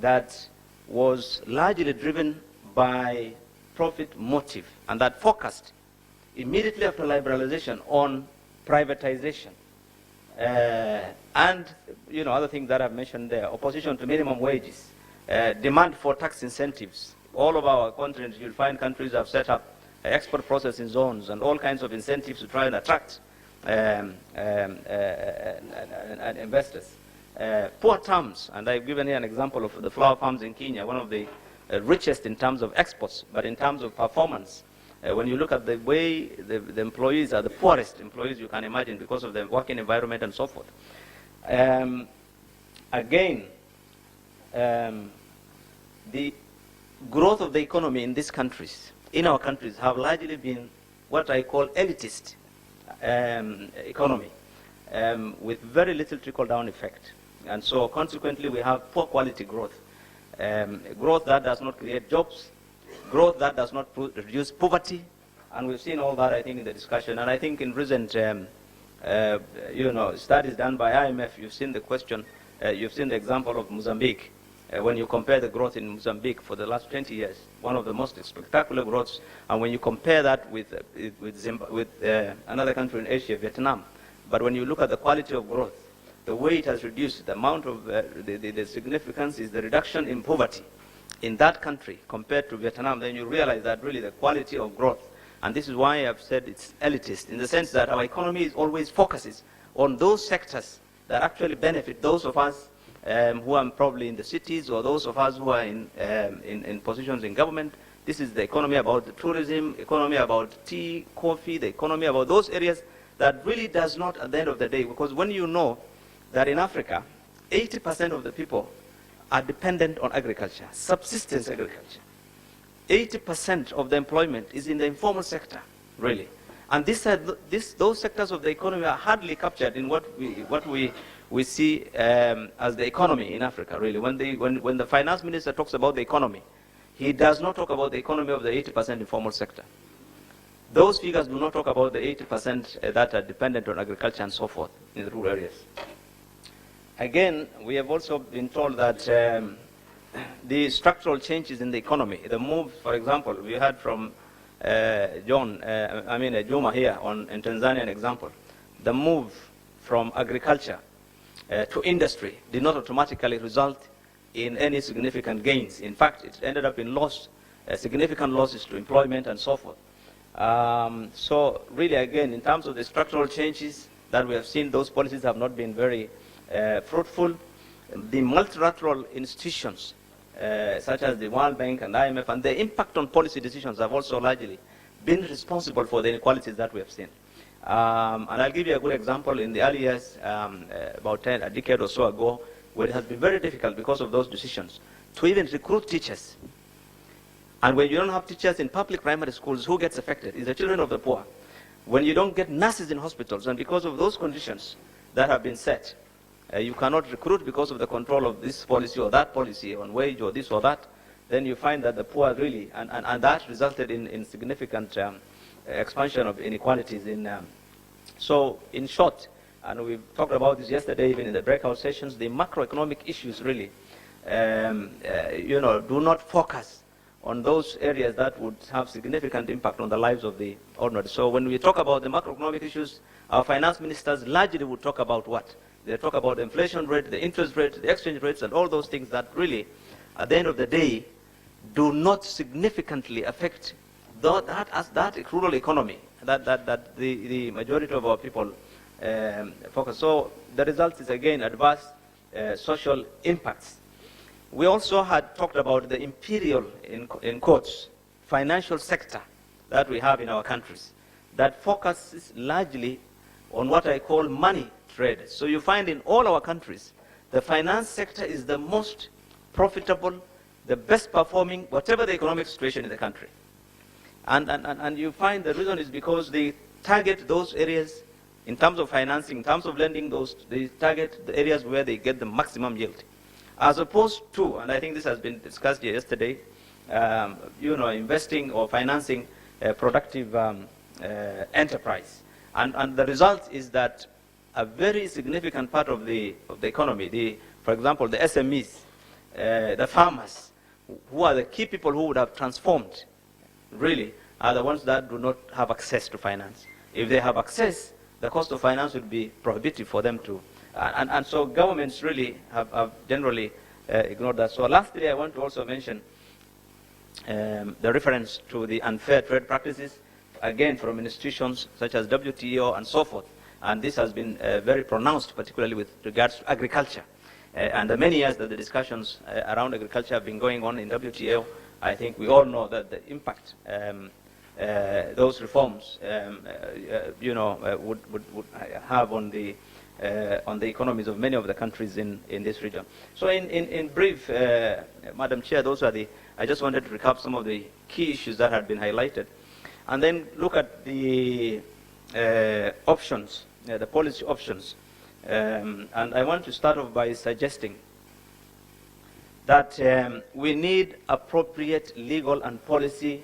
that was largely driven by profit motive, and that focused immediately after liberalization on privatization. And other things that I've mentioned there, opposition to minimum wages, demand for tax incentives. All of our continents, you'll find countries have set up export processing zones and all kinds of incentives to try and attract investors. Poor terms, and I've given here an example of the flower farms in Kenya, one of the richest in terms of exports, but in terms of performance, when you look at the way the employees are the poorest employees you can imagine because of the working environment and so forth. Again, the growth of the economy in these countries, in our countries, have largely been what I call elitist economy, with very little trickle-down effect. And so consequently, we have poor quality growth. Growth that does not create jobs, growth that does not reduce poverty, and we've seen all that, I think, in the discussion. And I think in recent, studies done by IMF, you've seen the question, you've seen the example of Mozambique. When you compare the growth in Mozambique for the last 20 years, one of the most spectacular growths, and when you compare that with another country in Asia, Vietnam, but when you look at the quality of growth, the way it has reduced, the amount of, the significance is the reduction in poverty in that country compared to Vietnam, then you realize that really the quality of growth, and this is why I've said it's elitist, in the sense that our economy always focuses on those sectors that actually benefit those of us who are probably in the cities, or those of us who are in positions in government. This is the economy about the tourism, economy about tea, coffee, the economy about those areas that really does not, at the end of the day, because when you know that in Africa, 80% of the people are dependent on agriculture, subsistence agriculture. 80% of the employment is in the informal sector, really. And those sectors of the economy are hardly captured in what we see as the economy in Africa, really. When the finance minister talks about the economy, he does not talk about the economy of the 80% informal sector. Those figures do not talk about the 80% that are dependent on agriculture and so forth in the rural areas. Again, we have also been told that the structural changes in the economy, the move, for example, we heard from Juma here in Tanzania, an example. The move from agriculture to industry did not automatically result in any significant gains. In fact, it ended up in significant losses to employment and so forth. So really, again, in terms of the structural changes that we have seen, those policies have not been very fruitful. The multilateral institutions, such as the World Bank and IMF, and the impact on policy decisions have also largely been responsible for the inequalities that we have seen. And I'll give you a good example. In the early years, about a decade or so ago, where it has been very difficult because of those decisions to even recruit teachers. And when you don't have teachers in public primary schools, who gets affected? It's the children of the poor. When you don't get nurses in hospitals, and because of those conditions that have been set, you cannot recruit because of the control of this policy or that policy on wage or this or that, then you find that the poor really, and that resulted in significant expansion of inequalities. So in short, and we talked about this yesterday even in the breakout sessions, the macroeconomic issues really do not focus on those areas that would have significant impact on the lives of the ordinary. So when we talk about the macroeconomic issues, our finance ministers largely would talk about what? They talk about the inflation rate, the interest rate, the exchange rates, and all those things that really, at the end of the day, do not significantly affect that rural economy that the majority of our people focus. So the result is, again, adverse social impacts. We also had talked about the imperial, in quotes, financial sector that we have in our countries that focuses largely on what I call money trade. So you find in all our countries, the finance sector is the most profitable, the best performing, whatever the economic situation in the country. And you find the reason is because they target those areas in terms of financing, in terms of lending, they target the areas where they get the maximum yield. As opposed to, and I think this has been discussed here yesterday, investing or financing a productive enterprise. And the result is that a very significant part of the economy, for example, the SMEs, the farmers, who are the key people who would have transformed, really, are the ones that do not have access to finance. If they have access, the cost of finance would be prohibitive for them to. And so governments really have generally ignored that. So lastly, I want to also mention the reference to the unfair trade practices, again from institutions such as WTO and so forth. And this has been very pronounced, particularly with regards to agriculture. And the many years that the discussions around agriculture have been going on in WTO, I think we all know that the impact those reforms would have on the economies of many of the countries in this region. So in brief, Madam Chair, I just wanted to recap some of the key issues that had been highlighted, and then look at the options, the policy options. And I want to start off by suggesting that we need appropriate legal and policy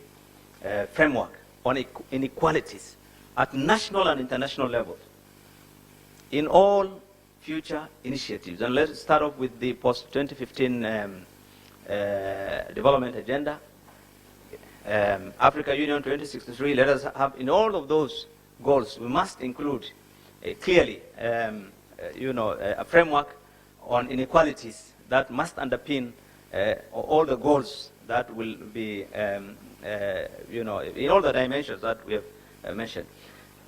framework on inequalities at national and international levels in all future initiatives. And let's start off with the post-2015 development agenda, Africa Union 2063. Let us have, in all of those goals, we must include clearly a framework on inequalities that must underpin all the goals that will be in all the dimensions that we have mentioned.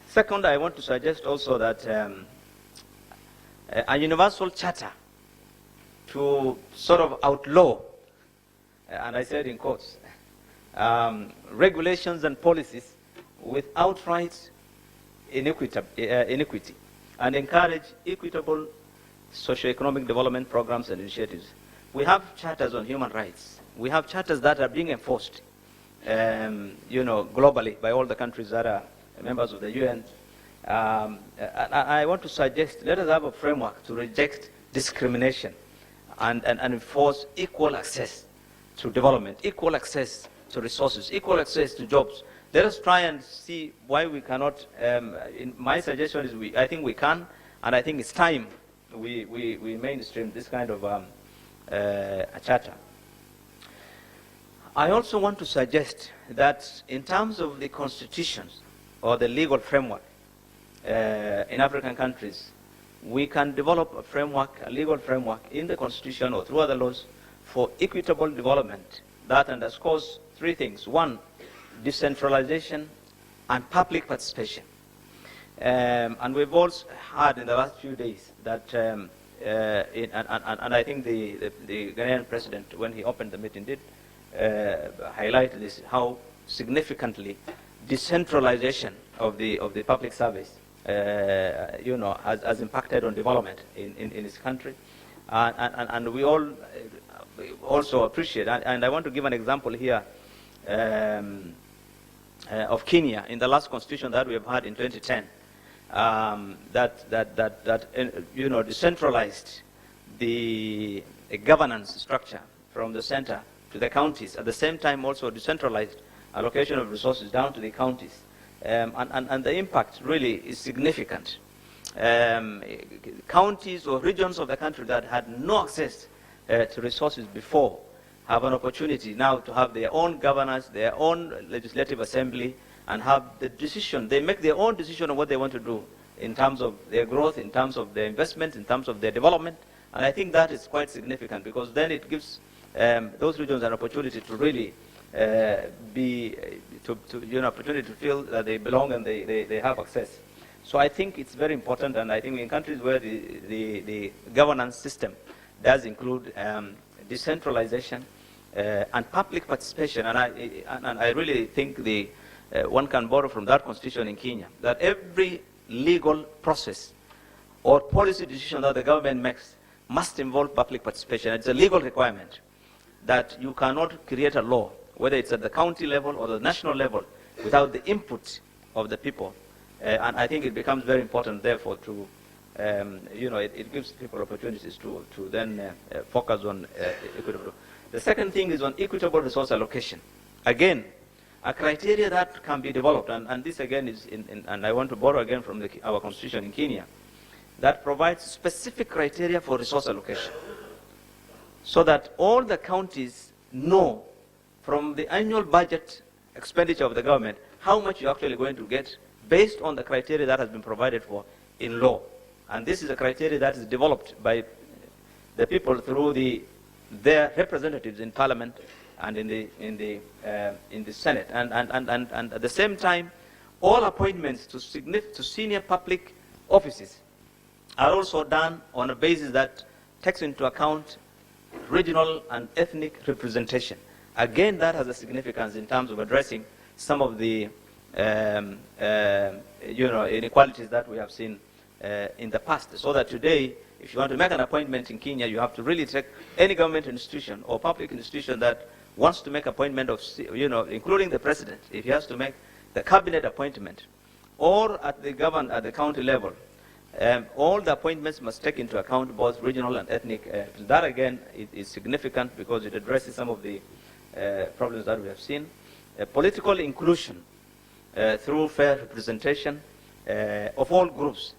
Second, I want to suggest also that a universal charter to sort of outlaw, and I said in quotes, regulations and policies with outright inequity, and encourage equitable socio-economic development programs and initiatives. We have charters on human rights. We have charters that are being enforced, globally by all the countries that are members of the UN. I want to suggest, let us have a framework to reject discrimination and enforce equal access to development, equal access to resources, equal access to jobs. Let us try and see why we cannot. My suggestion is I think we can, and I think it's time we mainstream this kind of a charter. I also want to suggest that in terms of the constitutions or the legal framework in African countries, we can develop a framework, a legal framework in the constitution or through other laws for equitable development that underscores three things. One, decentralization and public participation. And we've also heard in the last few days that, and I think the Ghanaian president, when he opened the meeting, did highlight this, how significantly decentralization of the public service has impacted on development in his country. And we all also appreciate, and I want to give an example here of Kenya in the last constitution that we have had in 2010, that decentralized the governance structure from the center to the counties, at the same time also decentralized allocation of resources down to the counties. And the impact really is significant. Counties or regions of the country that had no access to resources before have an opportunity now to have their own governance, their own legislative assembly, and have the decision. They make their own decision on what they want to do in terms of their growth, in terms of their investment, in terms of their development. And I think that is quite significant, because then it gives those regions an opportunity to really opportunity to feel that they belong and they have access. So I think it's very important, and I think in countries where the governance system does include decentralization and public participation, and I really think one can borrow from that constitution in Kenya, that every legal process or policy decision that the government makes must involve public participation. It's a legal requirement that you cannot create a law, whether it's at the county level or the national level, without the input of the people. And I think it becomes very important, therefore, to, it gives people opportunities to then focus on equitable. The second thing is on equitable resource allocation. Again, a criteria that can be developed, and this again is, and I want to borrow again from our constitution in Kenya, that provides specific criteria for resource allocation, so that all the counties know from the annual budget expenditure of the government how much you're actually going to get based on the criteria that has been provided for in law. And this is a criteria that is developed by the people through their representatives in Parliament and in the Senate. And at the same time, all appointments to senior public offices are also done on a basis that takes into account regional and ethnic representation. Again, that has a significance in terms of addressing some of the inequalities that we have seen in the past. So that today, if you want to make an appointment in Kenya, you have to really check any government institution or public institution that wants to make appointment of, including the president, if he has to make the cabinet appointment, or at the county level. All the appointments must take into account both regional and ethnic. That again is significant because it addresses some of the problems that we have seen. Political inclusion through fair representation of all groups.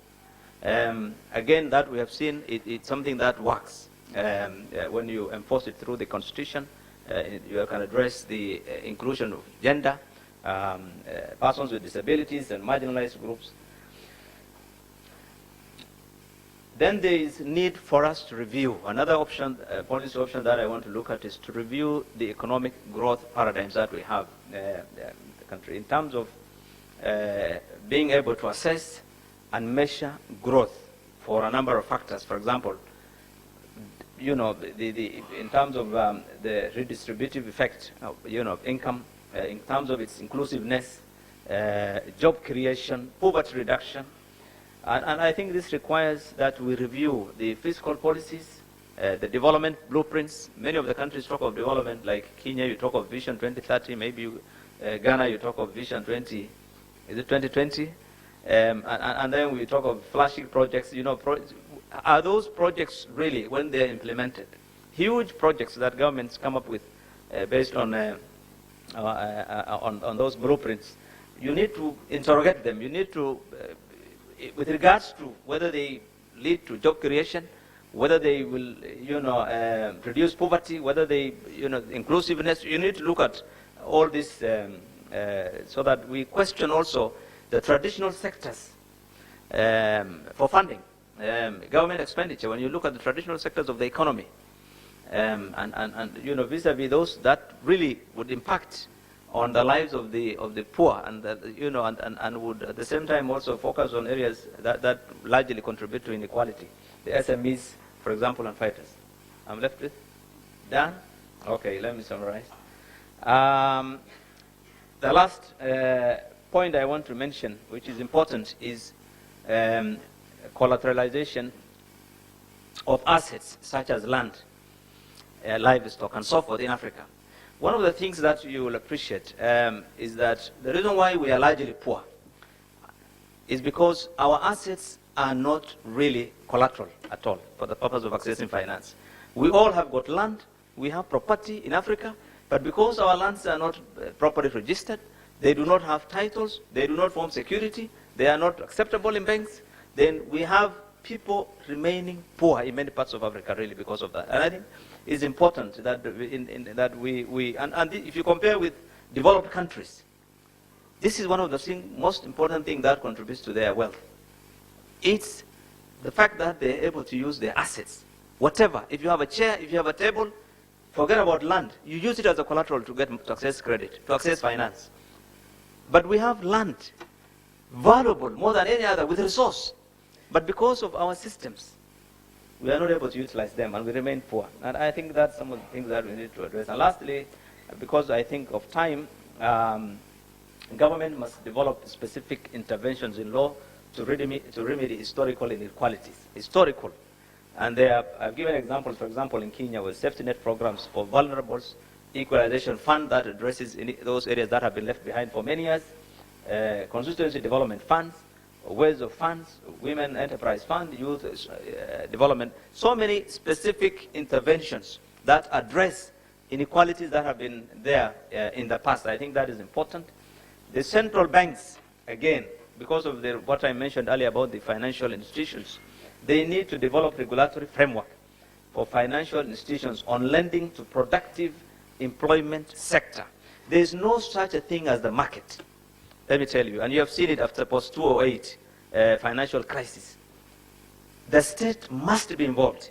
Again, that we have seen, it's something that works. When you enforce it through the constitution, you can address the inclusion of gender, persons with disabilities and marginalized groups. Then there is need for us to review. Another option, policy option that I want to look at is to review the economic growth paradigms that we have in the country in terms of being able to assess and measure growth for a number of factors. For example, in terms of the redistributive effect of, income, in terms of its inclusiveness, job creation, poverty reduction. And I think this requires that we review the fiscal policies, the development blueprints. Many of the countries talk of development, like Kenya, you talk of Vision 2030, maybe Ghana, you talk of Vision 2020? And then we talk of flashing projects. Are those projects really, when they're implemented, huge projects that governments come up with based on those blueprints? You need to interrogate them. You need to, with regards to whether they lead to job creation, whether they will, reduce poverty, whether they, inclusiveness. You need to look at all this so that we question also the traditional sectors for funding, government expenditure. When you look at the traditional sectors of the economy, and vis-a-vis those that really would impact on the lives of the poor, and and would at the same time also focus on areas that largely contribute to inequality, the SMEs, for example, and fighters. I'm left with Dan. Okay, let me summarize. The last point I want to mention, which is important, is collateralization of assets such as land, livestock, and so forth in Africa. One of the things that you will appreciate is that the reason why we are largely poor is because our assets are not really collateral at all for the purpose of accessing finance. We all have got land, we have property in Africa, but because our lands are not properly registered, they do not have titles, they do not form security, they are not acceptable in banks, then we have people remaining poor in many parts of Africa really because of that. And I think it's important that and if you compare with developed countries, this is one of the most important things that contributes to their wealth. It's the fact that they're able to use their assets. Whatever, if you have a chair, if you have a table, forget about land. You use it as a collateral to access credit, to access finance. But we have land, valuable more than any other, with resource. But because of our systems, we are not able to utilize them, and we remain poor. And I think that's some of the things that we need to address. And lastly, because I think of time, government must develop specific interventions in law to remedy historical inequalities. Historical. And I've given examples, for example, in Kenya, with safety net programs for vulnerables, equalization fund that addresses those areas that have been left behind for many years, constituency development funds, ways of funds, women enterprise fund, youth development, so many specific interventions that address inequalities that have been there in the past. I think that is important. The central banks, again, because of what I mentioned earlier about the financial institutions, they need to develop regulatory framework for financial institutions on lending to productive employment sector. There is no such a thing as the market. Let me tell you, and you have seen it after post-2008 financial crisis. The state must be involved.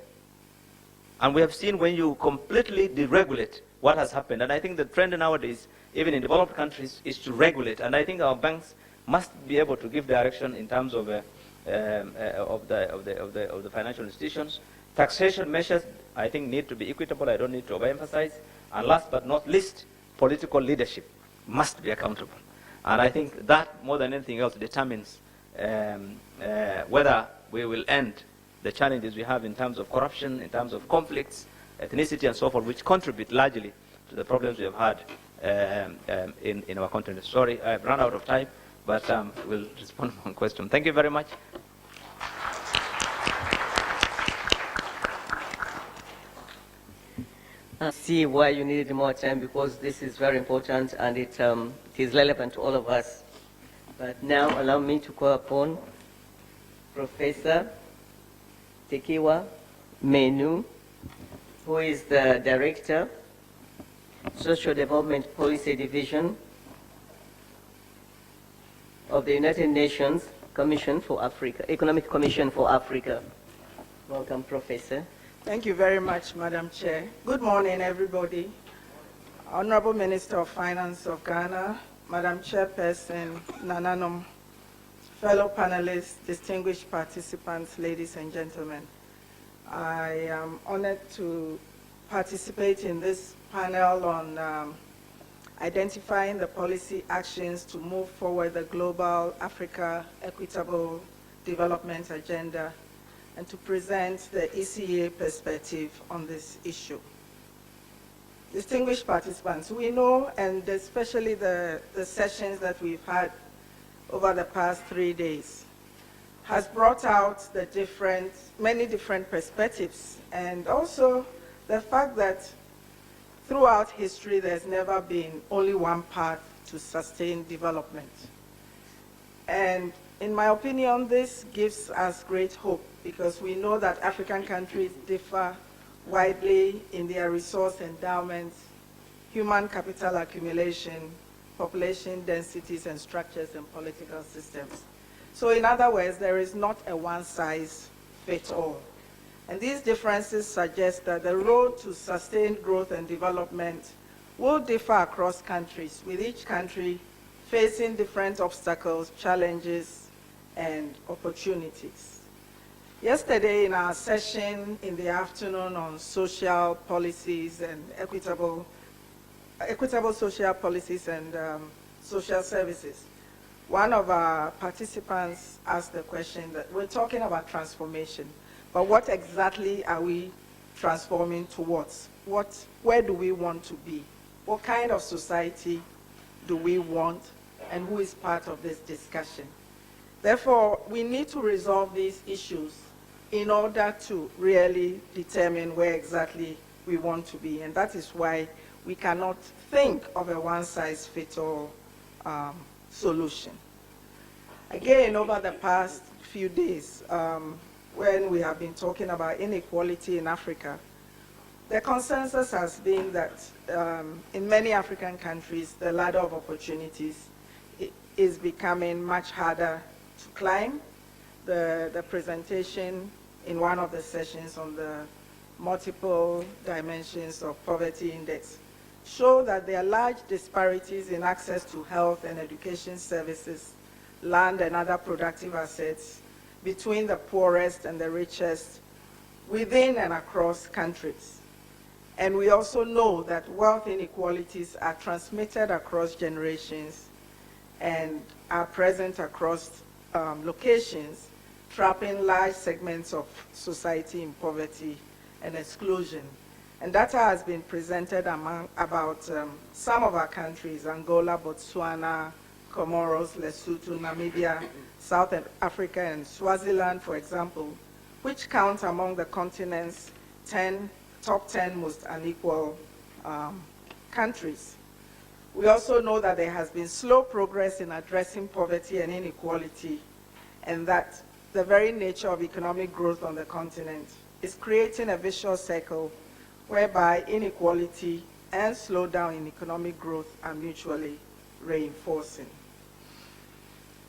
And we have seen when you completely deregulate what has happened. And I think the trend nowadays, even in developed countries, is to regulate. And I think our banks must be able to give direction in terms of the financial institutions. Taxation measures, I think, need to be equitable. I don't need to overemphasize. And last but not least, political leadership must be accountable. And I think that, more than anything else, determines whether we will end the challenges we have in terms of corruption, in terms of conflicts, ethnicity, and so forth, which contribute largely to the problems we have had in our continent. Sorry, I've run out of time, but we'll respond to one question. Thank you very much. I see why you needed more time, because this is very important and it is relevant to all of us. But now allow me to call upon Professor Tekiwa Menu, who is the Director, Social Development Policy Division of the United Nations Commission for Africa, Economic Commission for Africa. Welcome, Professor. Thank you very much, Madam Chair. Good morning, everybody. Honorable Minister of Finance of Ghana, Madam Chairperson Nananom, fellow panelists, distinguished participants, ladies and gentlemen. I am honored to participate in this panel on identifying the policy actions to move forward the global Africa Equitable Development Agenda and to present the ECA perspective on this issue. Distinguished participants, we know, and especially the sessions that we've had over the past 3 days, has brought out the many different perspectives, and also the fact that throughout history there's never been only one path to sustain development. And in my opinion, this gives us great hope because we know that African countries differ widely in their resource endowments, human capital accumulation, population densities and structures and political systems. So in other words, there is not a one-size-fits-all. And these differences suggest that the road to sustained growth and development will differ across countries, with each country facing different obstacles, challenges, and opportunities. Yesterday in our session in the afternoon on social policies and equitable social policies and social services, one of our participants asked the question that we're talking about transformation, but what exactly are we transforming towards? Where do we want to be? What kind of society do we want, and who is part of this discussion? Therefore, we need to resolve these issues in order to really determine where exactly we want to be. And that is why we cannot think of a one-size-fits-all solution. Again, over the past few days, when we have been talking about inequality in Africa, the consensus has been that in many African countries, the ladder of opportunities is becoming much harder to climb. The presentation in one of the sessions on the multiple dimensions of poverty index show that there are large disparities in access to health and education services, land and other productive assets between the poorest and the richest within and across countries. And we also know that wealth inequalities are transmitted across generations and are present across locations, trapping large segments of society in poverty and exclusion. And data has been presented about some of our countries, Angola, Botswana, Comoros, Lesotho, Namibia, South Africa, and Swaziland, for example, which count among the continent's top 10 most unequal countries. We also know that there has been slow progress in addressing poverty and inequality, and that the very nature of economic growth on the continent is creating a vicious circle whereby inequality and slowdown in economic growth are mutually reinforcing.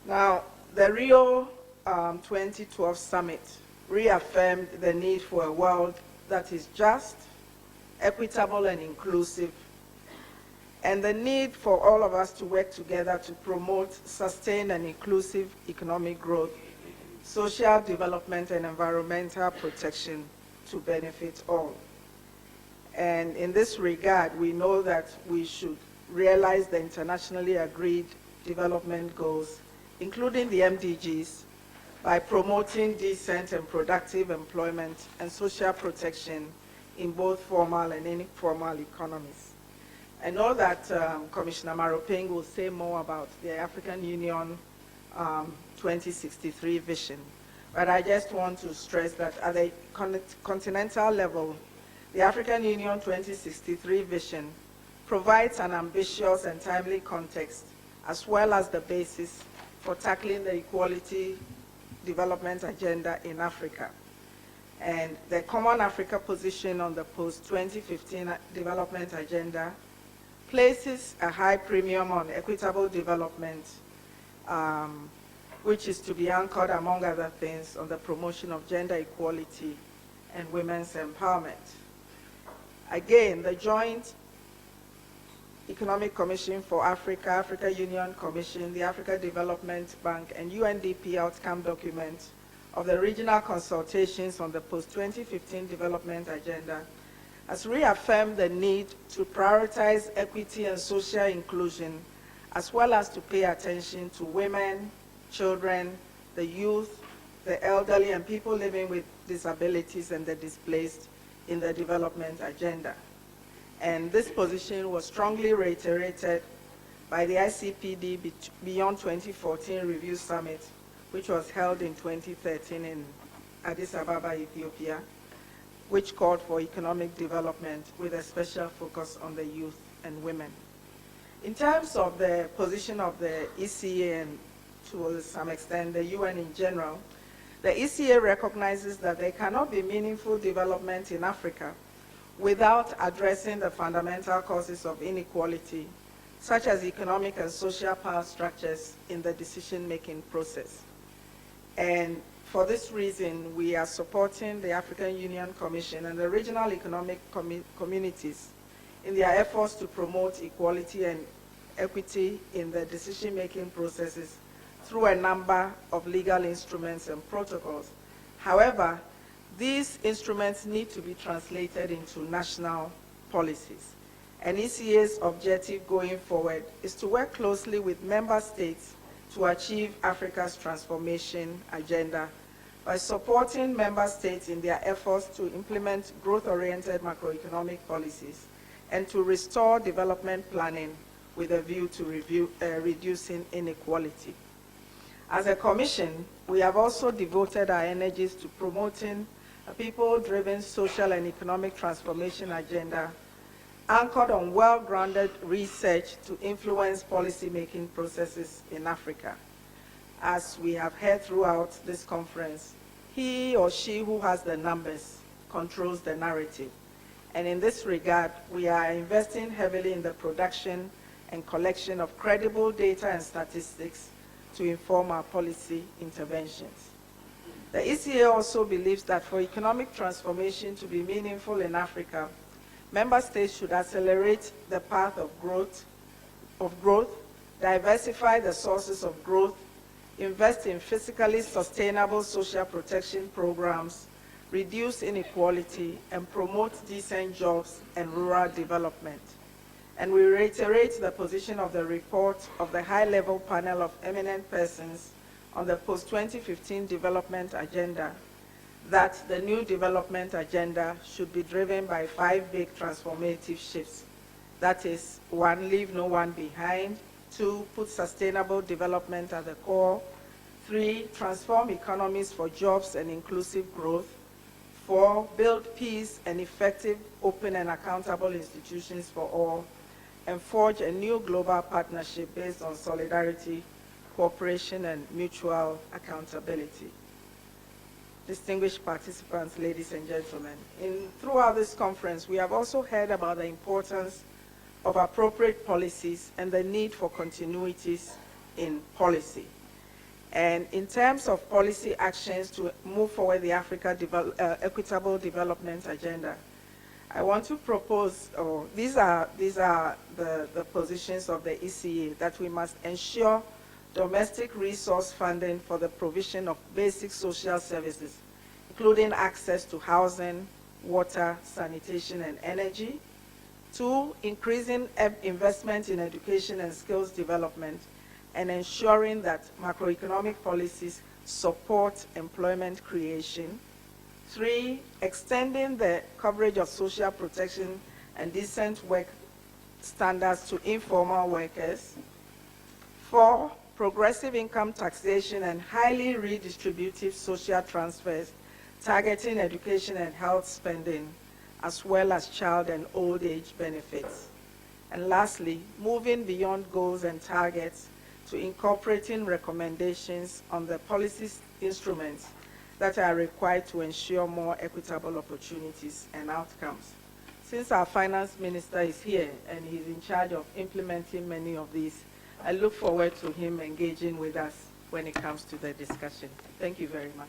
Now, the Rio 2012 summit reaffirmed the need for a world that is just, equitable, and inclusive, and the need for all of us to work together to promote sustained and inclusive economic growth, social development, and environmental protection to benefit all. And in this regard, we know that we should realize the internationally agreed development goals, including the MDGs, by promoting decent and productive employment and social protection in both formal and informal economies. I know that Commissioner Maropeng will say more about the African Union 2063 vision, but I just want to stress that at the continental level, the African Union 2063 vision provides an ambitious and timely context, as well as the basis for tackling the equality development agenda in Africa. And the Common Africa position on the post-2015 development agenda places a high premium on equitable development, which is to be anchored, among other things, on the promotion of gender equality and women's empowerment. Again, the Joint Economic Commission for Africa, Africa Union Commission, the Africa Development Bank, and UNDP outcome document of the regional consultations on the post-2015 development agenda has reaffirmed the need to prioritize equity and social inclusion, as well as to pay attention to women, children, the youth, the elderly, and people living with disabilities and the displaced in the development agenda. And this position was strongly reiterated by the ICPD Beyond 2014 Review Summit, which was held in 2013 in Addis Ababa, Ethiopia, which called for economic development with a special focus on the youth and women. In terms of the position of the ECA and to some extent the UN in general, The ECA recognizes that there cannot be meaningful development in Africa without addressing the fundamental causes of inequality, such as economic and social power structures in the decision-making process. And for this reason, we are supporting the African Union Commission and the regional economic communities in their efforts to promote equality and equity in the decision-making processes through a number of legal instruments and protocols. However, these instruments need to be translated into national policies. And ECA's objective going forward is to work closely with member states to achieve Africa's transformation agenda by supporting member states in their efforts to implement growth-oriented macroeconomic policies and to restore development planning with a view to reducing inequality. As a Commission, we have also devoted our energies to promoting a people-driven social and economic transformation agenda anchored on well-grounded research to influence policy-making processes in Africa. As we have heard throughout this conference, he or she who has the numbers controls the narrative. And in this regard, we are investing heavily in the production and collection of credible data and statistics to inform our policy interventions. The ECA also believes that for economic transformation to be meaningful in Africa, member states should accelerate the path of growth, diversify the sources of growth, invest in physically sustainable social protection programs, reduce inequality, and promote decent jobs and rural development. And we reiterate the position of the report of the high-level panel of eminent persons on the post-2015 development agenda, that the new development agenda should be driven by 5 big transformative shifts. That is, 1, leave no one behind; 2, put sustainable development at the core; 3, transform economies for jobs and inclusive growth; 4, build peace and effective, open and accountable institutions for all; and forge a new global partnership based on solidarity, cooperation, and mutual accountability. Distinguished participants, ladies and gentlemen, throughout this conference, we have also heard about the importance of appropriate policies and the need for continuities in policy. And in terms of policy actions to move forward the Africa Equitable Development Agenda, I want to propose, these are the positions of the ECA, that we must ensure domestic resource funding for the provision of basic social services, including access to housing, water, sanitation, and energy. 2, increasing investment in education and skills development, and ensuring that macroeconomic policies support employment creation. 3, extending the coverage of social protection and decent work standards to informal workers. 4, progressive income taxation and highly redistributive social transfers targeting education and health spending, as well as child and old age benefits. And lastly, moving beyond goals and targets to incorporating recommendations on the policy instruments that are required to ensure more equitable opportunities and outcomes. Since our finance minister is here and he's in charge of implementing many of these, I look forward to him engaging with us when it comes to the discussion. Thank you very much.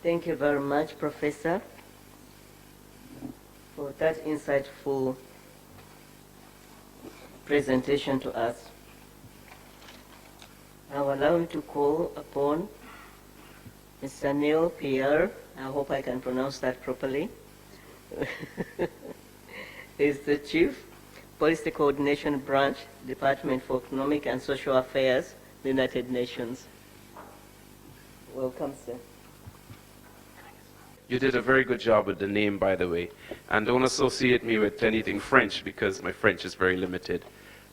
Thank you very much, Professor, for that insightful presentation to us. I will allow me to call upon Mr. Neil Pierre. I hope I can pronounce that properly. He's the Chief Policy Coordination Branch, Department for Economic and Social Affairs, the United Nations. Welcome, sir. You did a very good job with the name, by the way. And don't associate me with anything French, because my French is very limited.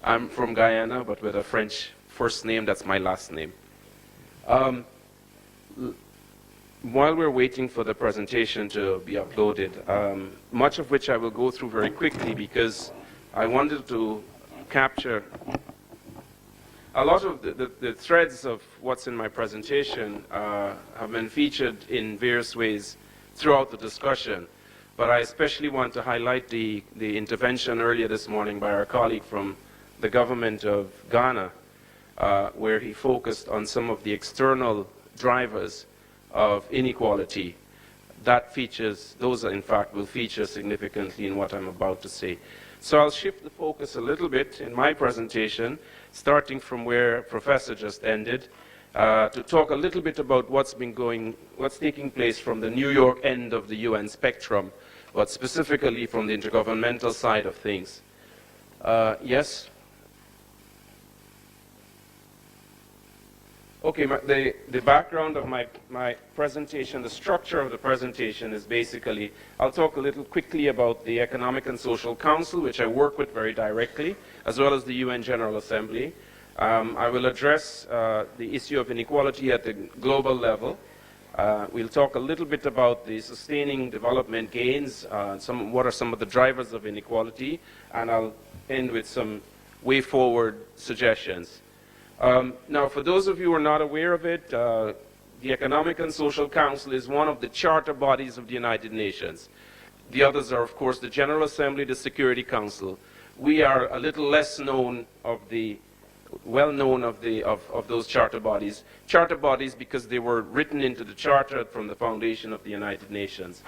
I'm from Guyana, but with a French first name, that's my last name. While we're waiting for the presentation to be uploaded, much of which I will go through very quickly, because I wanted to capture a lot of the threads of what's in my presentation have been featured in various ways throughout the discussion, but I especially want to highlight the intervention earlier this morning by our colleague from the government of Ghana, where he focused on some of the external drivers of inequality. Those in fact will feature significantly in what I'm about to say. So I'll shift the focus a little bit in my presentation, starting from where Professor just ended, to talk a little bit about what's taking place from the New York end of the UN spectrum, but specifically from the intergovernmental side of things. Yes? Okay, the background of my presentation, the structure of the presentation is basically, I'll talk a little quickly about the Economic and Social Council, which I work with very directly, as well as the UN General Assembly. I will address the issue of inequality at the global level. We'll talk a little bit about the sustaining development gains, what are some of the drivers of inequality, and I'll end with some way forward suggestions. Now, for those of you who are not aware of it, the Economic and Social Council is one of the charter bodies of the United Nations. The others are, of course, the General Assembly, the Security Council. We are a little less known well known of those charter bodies. Charter bodies because they were written into the charter from the foundation of the United Nations.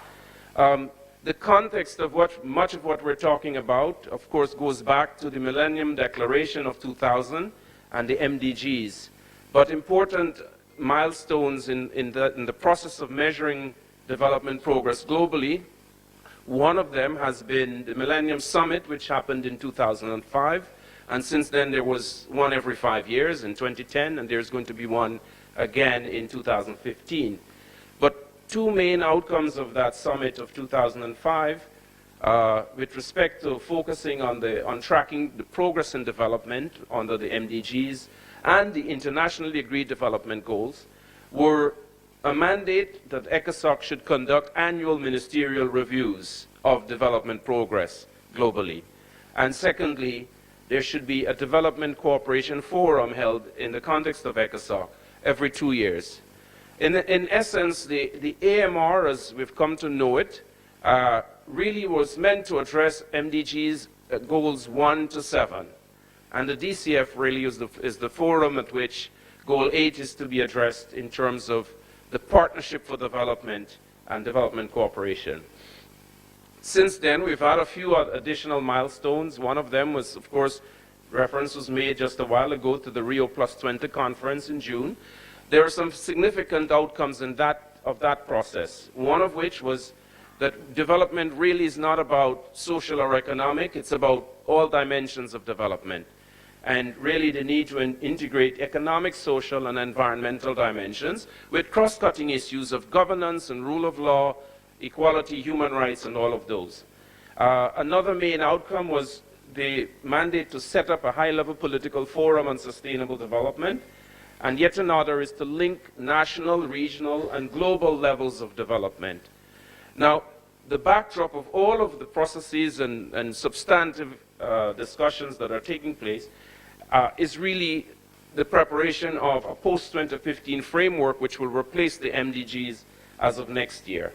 The context of much of what we're talking about, of course, goes back to the Millennium Declaration of 2000, and the MDGs. But important milestones in the process of measuring development progress globally, one of them has been the Millennium Summit, which happened in 2005, and since then there was one every 5 years in 2010, and there's going to be one again in 2015. But two main outcomes of that summit of 2005 with respect to focusing on tracking the progress in development under the MDGs and the internationally agreed development goals, were a mandate that ECOSOC should conduct annual ministerial reviews of development progress globally. And secondly, there should be a development cooperation forum held in the context of ECOSOC every 2 years. In essence, the AMR, as we've come to know it, really was meant to address MDGs goals 1 to 7. And the DCF really is the forum at which goal 8 is to be addressed in terms of the partnership for development and development cooperation. Since then, we've had a few additional milestones. One of them was, of course, reference was made just a while ago to the Rio Plus 20 conference in June. There are some significant outcomes of that process, one of which was that development really is not about social or economic, it's about all dimensions of development. And really the need to integrate economic, social, and environmental dimensions with cross-cutting issues of governance and rule of law, equality, human rights, and all of those. Another main outcome was the mandate to set up a high-level political forum on sustainable development. And yet another is to link national, regional, and global levels of development. Now, the backdrop of all of the processes and substantive discussions that are taking place is really the preparation of a post-2015 framework which will replace the MDGs as of next year.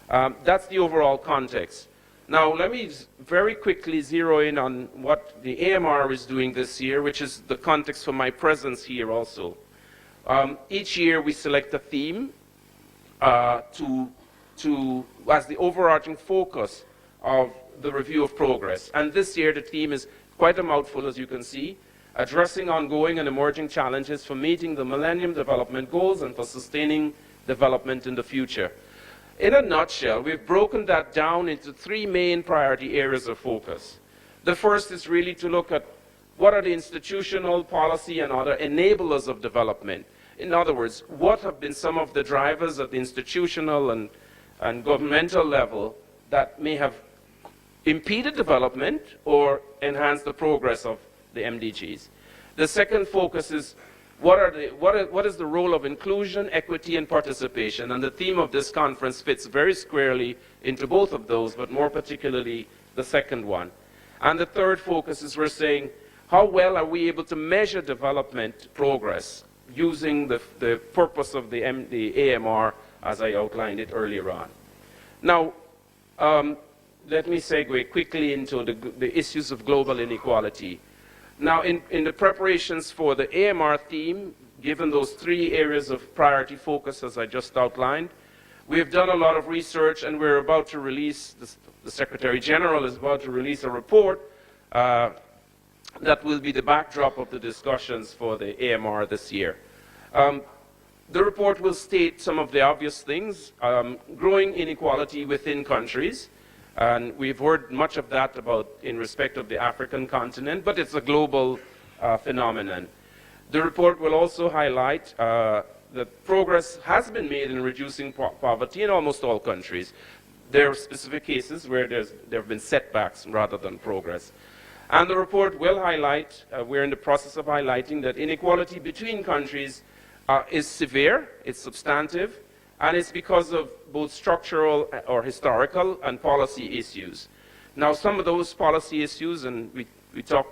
That's the overall context. Now, let me very quickly zero in on what the AMR is doing this year, which is the context for my presence here also. Each year we select a theme as the overarching focus of the review of progress. And this year the theme is quite a mouthful, as you can see, addressing ongoing and emerging challenges for meeting the Millennium Development Goals and for sustaining development in the future. In a nutshell, we've broken that down into 3 main priority areas of focus. The first is really to look at what are the institutional, policy, and other enablers of development. In other words, what have been some of the drivers at the institutional and governmental level that may have impeded development or enhanced the progress of the MDGs. The second focus is what is the role of inclusion, equity, and participation? And the theme of this conference fits very squarely into both of those, but more particularly the second one. And the third focus is we're saying, how well are we able to measure development progress using the purpose of the AMR as I outlined it earlier on. Now, let me segue quickly into the issues of global inequality. Now, in the preparations for the AMR theme, given those 3 areas of priority focus as I just outlined, we have done a lot of research, and we're about to release, the Secretary General is about to release a report that will be the backdrop of the discussions for the AMR this year. The report will state some of the obvious things, growing inequality within countries, and we've heard much of that in respect of the African continent, but it's a global phenomenon. The report will also highlight that progress has been made in reducing poverty in almost all countries. There are specific cases where there have been setbacks rather than progress. And the report will highlight, we're in the process of highlighting, that inequality between countries is severe, it's substantive, and it's because of both structural or historical and policy issues. Now, some of those policy issues, and we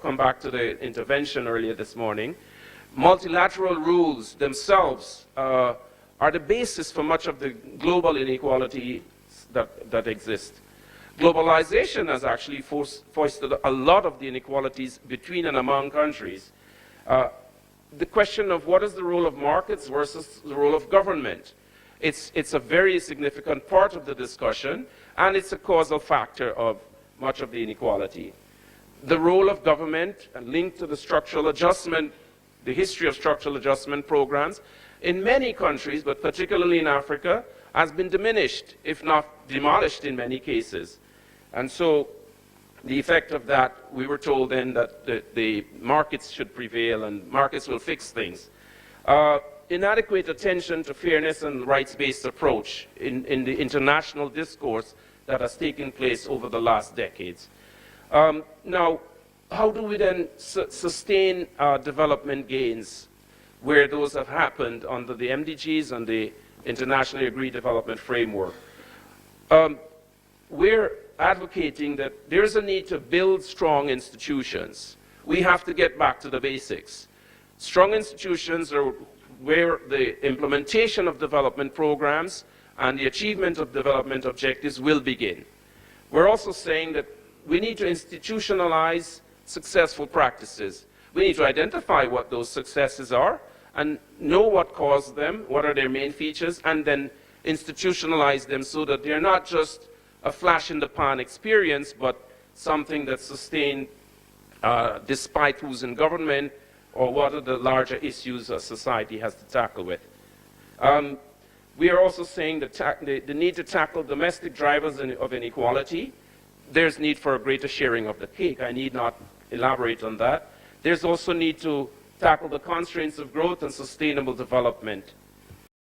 come back to the intervention earlier this morning, multilateral rules themselves are the basis for much of the global inequality that exist. Globalization has actually fostered a lot of the inequalities between and among countries. The question of what is the role of markets versus the role of government, it's a very significant part of the discussion, and it's a causal factor of much of the inequality. The role of government, linked to the structural adjustment, the history of structural adjustment programs, in many countries, but particularly in Africa, has been diminished, if not demolished in many cases. And so the effect of that, we were told then that the markets should prevail and markets will fix things. Inadequate attention to fairness and rights-based approach in the international discourse that has taken place over the last decades. Now, how do we then sustain development gains where those have happened under the MDGs and the internationally agreed development framework? We're advocating that there's a need to build strong institutions. We have to get back to the basics. Strong institutions are where the implementation of development programs and the achievement of development objectives will begin. We're also saying that we need to institutionalize successful practices. We need to identify what those successes are and know what caused them, what are their main features, and then institutionalize them so that they're not just a flash-in-the-pan experience, but something that's sustained despite who's in government or what are the larger issues a society has to tackle with. We are also saying that the need to tackle domestic drivers of inequality. There's need for a greater sharing of the cake. I need not elaborate on that. There's also need to tackle the constraints of growth and sustainable development